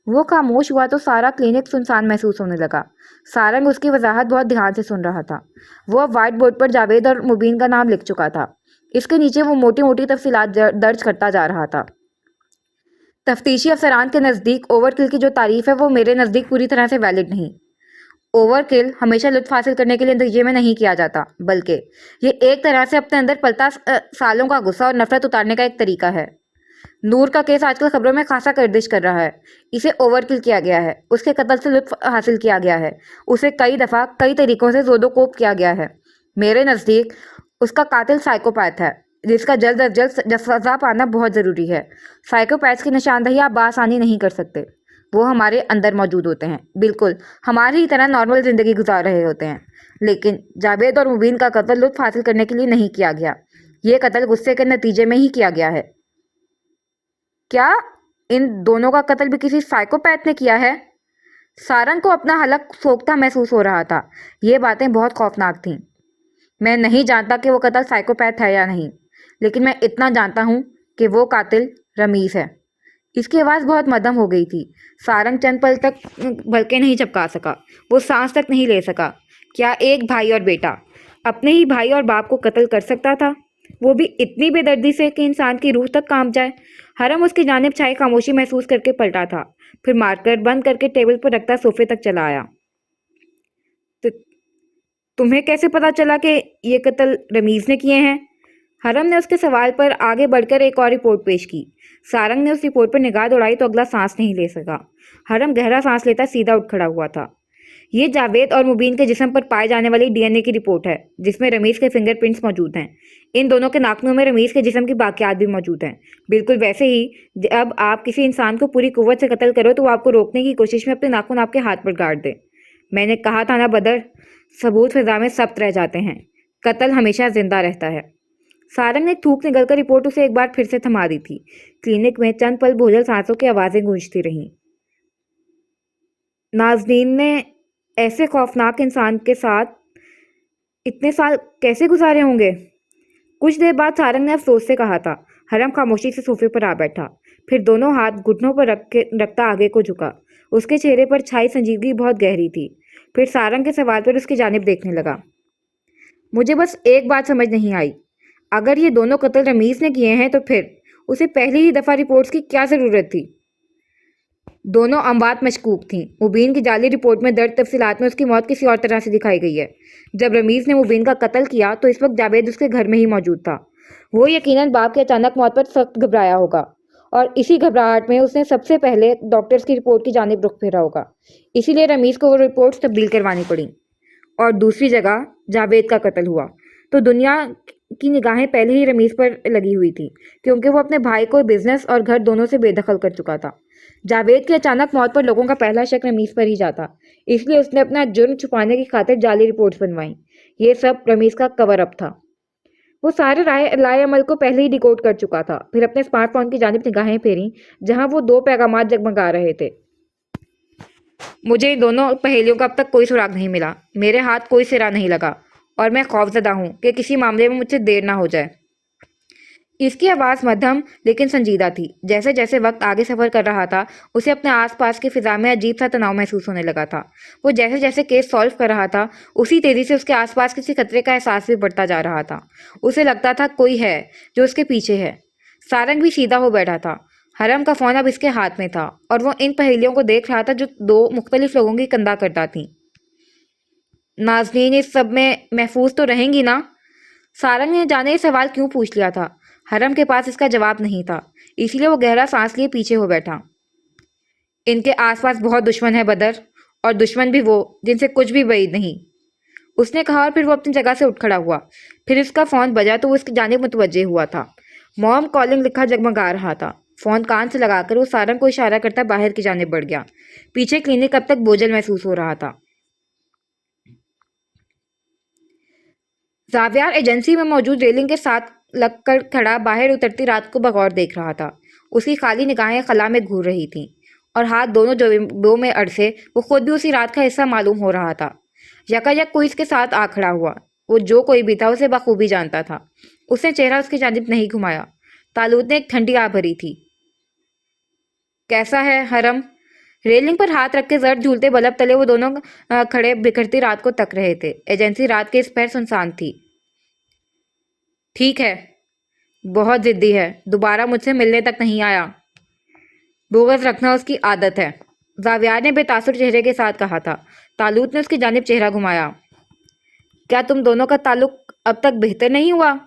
A: वो खामोश हुआ तो सारा क्लिनिक सुनसान महसूस होने लगा। सारंग उसकी वजाहत बहुत ध्यान से सुन रहा था। वो अब व्हाइट बोर्ड पर जावेद और मुबीन का नाम लिख चुका था। इसके नीचे वो मोटी मोटी तफसीलात दर्ज करता जा रहा था। तफ्तीशी अफसरान के नज़दीक ओवरकिल की जो तारीफ है वो मेरे नज़दीक पूरी तरह से वैलिड नहीं। ओवरकिल हमेशा लुत्फ हासिल करने के लिए नतीजे में नहीं किया जाता, बल्कि ये एक तरह से अपने अंदर पलता सालों का गुस्सा और नफरत उतारने का एक तरीका है। नूर का केस आजकल खबरों में खासा गर्दिश कर रहा है। इसे ओवरकिल किया गया है, उसके कत्ल से लुत्फ हासिल किया गया है, उसे कई दफ़ा कई तरीकों से जोदोकोप किया गया है। मेरे नज़दीक उसका कातिल साइकोपैथ है, जिसका जल्द अज जल्द सजा पाना बहुत ज़रूरी है। साइकोपैथ की निशानदही आप बआसानी नहीं कर सकते। वो हमारे अंदर मौजूद होते हैं, बिल्कुल हमारी ही तरह नॉर्मल ज़िंदगी गुजार रहे होते हैं। लेकिन जावेद और मुबीन का कत्ल लुत्फ हासिल करने के लिए नहीं किया गया। ये कत्ल गुस्से के नतीजे में ही किया गया है। क्या इन दोनों का कत्ल भी किसी साइकोपैथ ने किया है? सारंग को अपना हलक सोखता महसूस हो रहा था। ये बातें बहुत खौफनाक थीं। मैं नहीं जानता कि वो कत्ल साइकोपैथ है या नहीं, लेकिन मैं इतना जानता हूँ कि वो कातिल रमीज़ है। इसकी आवाज़ बहुत मध्यम हो गई थी। सारंग चंद पल तक भलके नहीं झपका सका, वो सांस तक नहीं ले सका। क्या एक भाई और बेटा अपने ही भाई और बाप को कत्ल कर सकता था, वो भी इतनी बेदर्दी से कि इंसान की रूह तक कांप जाए? हरम उसकी जानिब छाई खामोशी महसूस करके पलटा था, फिर मारकर बंद करके टेबल पर रखता सोफे तक चला आया। तो तुम्हें कैसे पता चला कि ये कत्ल रमीज़ ने किए हैं? हरम ने उसके सवाल पर आगे बढ़कर एक और रिपोर्ट पेश की। सारंग ने उस रिपोर्ट पर निगाह दौड़ाई तो अगला सांस नहीं ले सका। हरम गहरा सांस लेता सीधा उठ खड़ा हुआ था। ये जावेद और मुबीन के जिस्म पर पाए जाने वाली डीएनए की रिपोर्ट है, जिसमें रमीज़ के फिंगरप्रिंट्स मौजूद हैं। इन दोनों के नाखूनों में रमीज़ के जिस्म की बाकियात भी मौजूद हैं। बिल्कुल वैसे ही जब आप किसी इंसान को पूरी कुव्वत से कत्ल करो तो वो आपको रोकने की कोशिश में अपने नाखून आपके हाथ पर गाड़ दे। मैंने कहा था ना बदर, सबूत फिजा में सब्त रह जाते हैं, कत्ल हमेशा जिंदा रहता है। सारंग ने थूक निकल कर रिपोर्ट उसे एक बार फिर से थमा दी थी। क्लिनिक में चंद पल बोझल सांसों की आवाजें गूंजती रहीं। नाज़नीन ने ऐसे खौफनाक इंसान के साथ इतने साल कैसे गुजारे होंगे? कुछ देर बाद सारंग ने अफसोस से कहा था। हरम खामोशी से सोफे पर आ बैठा, फिर दोनों हाथ घुटनों पर रखता आगे को झुका। उसके चेहरे पर छाई संजीदगी बहुत गहरी थी। फिर सारंग के सवाल पर उसकी जानिब देखने लगा। मुझे बस एक बात समझ नहीं आई, अगर ये दोनों कत्ल रमीज ने किए हैं तो फिर उसे पहली ही दफा रिपोर्ट्स की क्या जरूरत थी? दोनों अमवात मशकूक थीं। मुबीन की जाली रिपोर्ट में दर्ज तफसीलात में उसकी मौत किसी और तरह से दिखाई गई है। जब रमीज ने मुबीन का कत्ल किया तो इस वक्त जावेद उसके घर में ही मौजूद था। वो यकीनन बाप की अचानक मौत पर सख्त घबराया होगा और इसी घबराहट में उसने सबसे पहले डॉक्टर्स की रिपोर्ट की जानिब रुख फेरा होगा। इसीलिए रमीज को वो रिपोर्ट्स तब्दील करवानी पड़ी। और दूसरी जगह जावेद का कत्ल हुआ तो दुनिया की निगाहें पहले ही रमीज पर लगी हुई थी, क्योंकि वो अपने भाई को बिजनेस और घर दोनों से बेदखल कर चुका था। जावेद की अचानक मौत पर लोगों का पहला शक रमीज पर ही जाता, इसलिए उसने अपना जुर्म छुपाने की खातिर जाली रिपोर्ट्स बनवाई। ये सब रमीज का कवर अप था। वो सारे लाए अमल को पहले ही डिकोड कर चुका था। फिर अपने स्मार्टफोन की जानिब निगाहें फेरी, जहां वो 2 पैगामात जगमगा रहे थे। मुझे इन दोनों पहेलियों का अब तक कोई सुराग नहीं मिला। मेरे हाथ कोई सिरा नहीं लगा और मैं खौफजदा हूं कि किसी मामले में मुझसे देर ना हो जाए। इसकी आवाज़ मध्यम लेकिन संजीदा थी। जैसे जैसे वक्त आगे सफ़र कर रहा था, उसे अपने आसपास की फ़िज़ा में अजीब सा तनाव महसूस होने लगा था। वो जैसे जैसे केस सॉल्व कर रहा था, उसी तेज़ी से उसके आसपास किसी खतरे का एहसास भी बढ़ता जा रहा था। उसे लगता था कोई है जो उसके पीछे है। सारंग भी सीधा हो बैठा था। हरम का फ़ोन अब इसके हाथ में था और वो इन पहेलियों को देख रहा था जो 2 मुख्तलिफ लोगों की कंधा करता थी। नाज़नीन इस सब में महफूज तो रहेंगी ना? सारंग ने जाने ये सवाल क्यों पूछ लिया था। हरम के पास इसका जवाब नहीं था, इसलिए वो गहरा सांस लिए पीछे हो बैठा। इनके आसपास बहुत दुश्मन है बदर, और दुश्मन भी वो जिनसे कुछ भी बैद नहीं, उसने कहा और फिर वो अपनी जगह से उठ खड़ा हुआ। फिर उसका फ़ोन बजा तो वो उसकी जानिब मुतवज्जे हुआ था। मॉम कॉलिंग लिखा जगमगा रहा था। फ़ोन कान से लगाकर वो सारंग को इशारा करता बाहर की जानिब बढ़ गया। पीछे क्लिनिक अब तक बोझल महसूस हो रहा था। जावियार एजेंसी में मौजूद रेलिंग के साथ लगकर खड़ा बाहर उतरती रात को बगौर देख रहा था। उसकी खाली निगाहें खला में घूर रही थीं और हाथ दोनों जेबों में अड़से। वो खुद भी उसी रात का हिस्सा मालूम हो रहा था। यकायक कोई इसके साथ आ खड़ा हुआ। वो जो कोई भी था उसे बखूबी जानता था। उसने चेहरा उसकी जानिब नहीं घुमाया। तालूत ने एक ठंडी आ भरी थी। कैसा है हरम? रेलिंग पर हाथ रख के जर्द झूलते बल्ब तले वो दोनों खड़े बिखरती रात को तक रहे थे। एजेंसी रात के इस पहर सुनसान थी। ठीक है, बहुत जिद्दी है, दोबारा मुझसे मिलने तक नहीं आया। बोगस रखना उसकी आदत है, जावियार ने बेतासुर चेहरे के साथ कहा था। तालूत ने उसकी जानिब चेहरा घुमाया। क्या तुम दोनों का ताल्लुक अब तक बेहतर नहीं हुआ?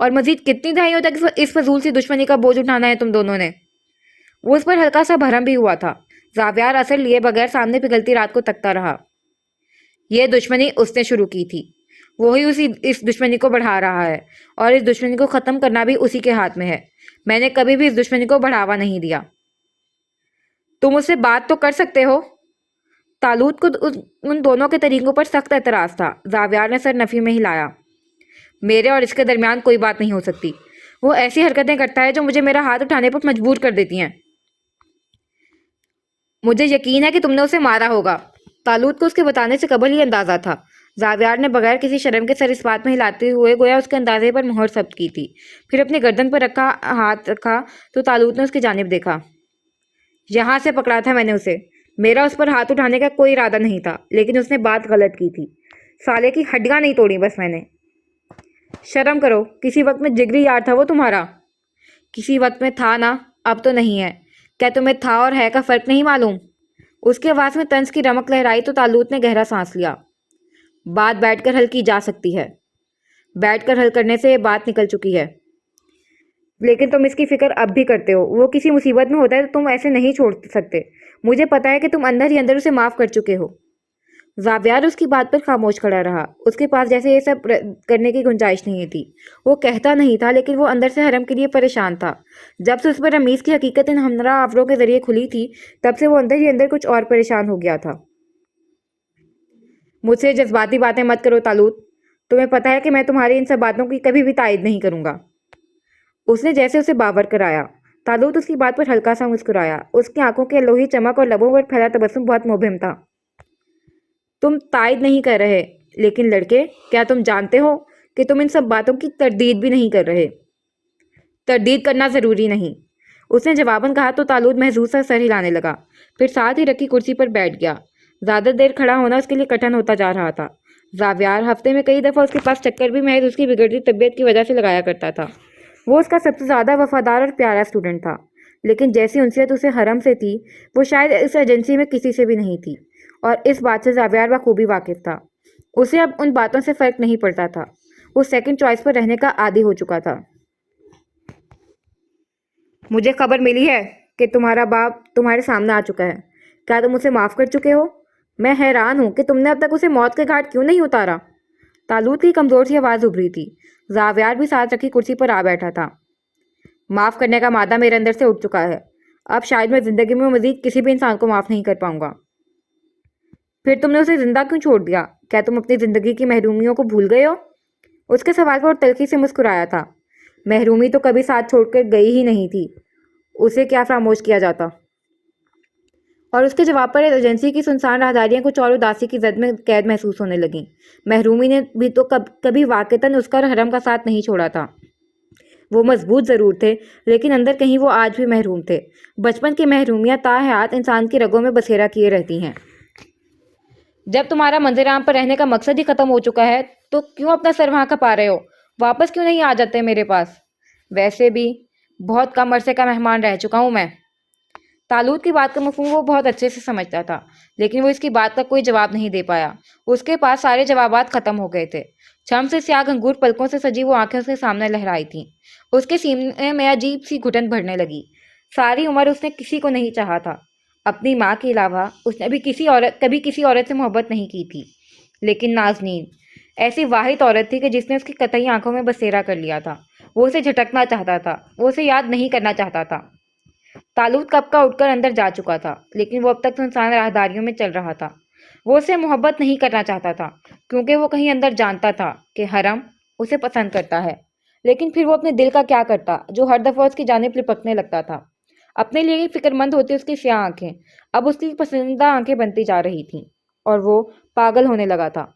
A: और मजीद कितनी दहाइयों तक इस फजूल सी दुश्मनी का बोझ उठाना है तुम दोनों ने? वो उस पर हल्का सा भरम भी हुआ था। जावियार असर लिए बगैर सामने पिघलती रात को तकता रहा। यह दुश्मनी उसने शुरू की थी, वही उसी इस दुश्मनी को बढ़ा रहा है और इस दुश्मनी को ख़त्म करना भी उसी के हाथ में है। मैंने कभी भी इस दुश्मनी को बढ़ावा नहीं दिया। तुम उससे बात तो कर सकते हो। तालूत को उन दोनों के तरीकों पर सख्त एतराज़ था। जावियार ने सर नफ़ी में हिलाया। मेरे और इसके दरमियान कोई बात नहीं हो सकती। वो ऐसी हरकतें करता है जो मुझे मेरा हाथ उठाने पर मजबूर कर देती हैं। मुझे यकीन है कि तुमने उसे मारा होगा। तालूत को उसके बताने से कबल ही अंदाज़ा था। जावियार ने बगैर किसी शर्म के सर इस बात में हिलाते हुए गोया उसके अंदाजे पर मुहर जब्त की थी। फिर अपनी गर्दन पर हाथ रखा तो तालूत ने उसकी जानिब देखा। यहाँ से पकड़ा था मैंने उसे। मेरा उस पर हाथ उठाने का कोई इरादा नहीं था, लेकिन उसने बात गलत की थी। साले की हड्डियाँ नहीं तोड़ी बस मैंने। शर्म करो, किसी वक्त में जिगरी यार था वो तुम्हारा। किसी वक्त में था ना, अब तो नहीं है। क्या तुम्हें था और है का फ़र्क नहीं मालूम? उसकी आवाज़ में तंज की रमक लहराई तो तालूत ने गहरा सांस लिया। बात बैठकर हल की जा सकती है। बैठकर हल करने से ये बात निकल चुकी है, लेकिन तुम इसकी फिक्र अब भी करते हो। वो किसी मुसीबत में होता है तो तुम ऐसे नहीं छोड़ सकते। मुझे पता है कि तुम अंदर ही अंदर उसे माफ़ कर चुके हो। जावियार उसकी बात पर खामोश खड़ा रहा। उसके पास जैसे ये सब करने की गुंजाइश नहीं थी। वो कहता नहीं था, लेकिन वो अंदर से हरम के लिए परेशान था। जब से उस पर रमीज़ की हकीकत इन हमरा आवरों के जरिए खुली थी, तब से वो अंदर ही अंदर कुछ और परेशान हो गया था। मुझसे जज्बाती बातें मत करो तालूत। تمہیں پتہ ہے کہ میں تمہاری ان سب باتوں کی کبھی بھی تائید نہیں کروں گا۔ اس نے جیسے اسے باور کرایا۔ تالوت اس کی بات پر ہلکا سا مسکرایا۔ اس کی آنکھوں کی لوہی چمک اور لبوں پر پھیلا تبسم بہت مبہم تھا۔ تم تائید نہیں کر رہے، لیکن لڑکے، کیا تم جانتے ہو کہ تم ان سب باتوں کی تردید بھی نہیں کر رہے؟ تردید کرنا ضروری نہیں، اس نے جواباً کہا تو تالوت محظوظ سا سر ہلانے لگا، پھر ساتھ ہی رکھی کرسی پر بیٹھ گیا۔ زیادہ دیر کھڑا ہونا اس کے لیے کٹھن ہوتا جا رہا تھا۔ زاویار ہفتے میں کئی دفعہ اس کے پاس چکر بھی محض اس کی بگڑتی طبیعت کی وجہ سے لگایا کرتا تھا۔ وہ اس کا سب سے زیادہ وفادار اور پیارا اسٹوڈنٹ تھا، لیکن جیسی انسیت اسے حرم سے تھی وہ شاید اس ایجنسی میں کسی سے بھی نہیں تھی، اور اس بات سے زاویار بخوبی واقف تھا۔ اسے اب ان باتوں سے فرق نہیں پڑتا تھا، وہ سیکنڈ چوائس پر رہنے کا عادی ہو چکا تھا۔ مجھے خبر ملی ہے کہ تمہارا باپ تمہارے سامنے آ چکا ہے، کیا تم اسے معاف کر چکے ہو؟ میں حیران ہوں کہ تم نے اب تک اسے موت کے گھاٹ کیوں نہیں اتارا؟ تالوت کی کمزور سی آواز ابھری تھی۔ زاویار بھی ساتھ رکھی کرسی پر آ بیٹھا تھا۔ معاف کرنے کا مادہ میرے اندر سے اٹھ چکا ہے، اب شاید میں زندگی میں مزید کسی بھی انسان کو معاف نہیں کر پاؤں گا۔ پھر تم نے اسے زندہ کیوں چھوڑ دیا؟ کیا تم اپنی زندگی کی محرومیوں کو بھول گئے ہو؟ اس کے سوال پر تلخی سے مسکرایا تھا۔ محرومی تو کبھی ساتھ چھوڑ کر گئی ہی نہیں تھی، اسے کیا فراموش کیا جاتا؟ اور اس کے جواب پر ایجنسی کی سنسان راہداریاں کچھ اور اداسی کی زد میں قید محسوس ہونے لگیں۔ محرومی نے بھی تو کبھی واقعتاً اس کا اور حرم کا ساتھ نہیں چھوڑا تھا۔ وہ مضبوط ضرور تھے، لیکن اندر کہیں وہ آج بھی محروم تھے۔ بچپن کی محرومیاں تا حیات انسان کی رگوں میں بسیرا کیے رہتی ہیں۔ جب تمہارا منظر عام پر رہنے کا مقصد ہی ختم ہو چکا ہے تو کیوں اپنا سر وہاں کھپا رہے ہو؟ واپس کیوں نہیں آ جاتے میرے پاس؟ ویسے بھی بہت کم عرصے کا مہمان رہ چکا ہوں میں۔ تالوت کی بات کا مفہوم وہ بہت اچھے سے سمجھتا تھا، لیکن وہ اس کی بات کا کوئی جواب نہیں دے پایا۔ اس کے پاس سارے جوابات ختم ہو گئے تھے۔ چھم سے سیاہ گھنگور پلکوں سے سجی وہ آنکھیں اس کے سامنے لہرائی تھیں۔ اس کے سینے میں عجیب سی گھٹن بھرنے لگی۔ ساری عمر اس نے کسی کو نہیں چاہا تھا، اپنی ماں کے علاوہ اس نے کبھی کسی عورت سے محبت نہیں کی تھی، لیکن نازنین ایسی واحد عورت تھی کہ جس نے اس کی قطعی آنکھوں میں بسیرا کر لیا تھا۔ وہ اسے جھٹکنا چاہتا تھا، وہ اسے یاد نہیں کرنا چاہتا تھا۔ تالوت کب کا اٹھ کر اندر جا چکا تھا، لیکن وہ اب تک سنسان راہداریوں میں چل رہا تھا۔ وہ اسے محبت نہیں کرنا چاہتا تھا، کیونکہ وہ کہیں اندر جانتا تھا کہ حرم اسے پسند کرتا ہے، لیکن پھر وہ اپنے دل کا کیا کرتا جو ہر دفعہ اس کی جانب لپکنے لگتا تھا؟ اپنے لیے ہی فکر مند ہوتی اس کی سیاہ آنکھیں اب اس کی پسندیدہ آنکھیں بنتی جا رہی تھیں، اور وہ پاگل ہونے لگا تھا۔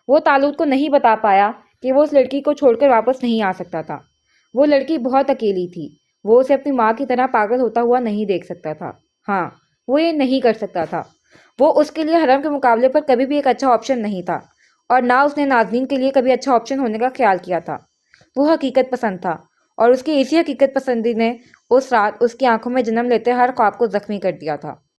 A: وہ تالوت کو نہیں بتا پایا کہ وہ اس لڑکی کو چھوڑ کر واپس نہیں آ سکتا تھا۔ وہ لڑکی بہت اکیلی تھی، وہ اسے اپنی ماں کی طرح پاگل ہوتا ہوا نہیں دیکھ سکتا تھا۔ ہاں، وہ یہ نہیں کر سکتا تھا۔ وہ اس کے لیے حرم کے مقابلے پر کبھی بھی ایک اچھا آپشن نہیں تھا، اور نہ اس نے نازنین کے لیے کبھی اچھا آپشن ہونے کا خیال کیا تھا۔ وہ حقیقت پسند تھا، اور اس کی اسی حقیقت پسندی نے اس رات اس کی آنکھوں میں جنم لیتے ہر خواب کو زخمی کر دیا تھا۔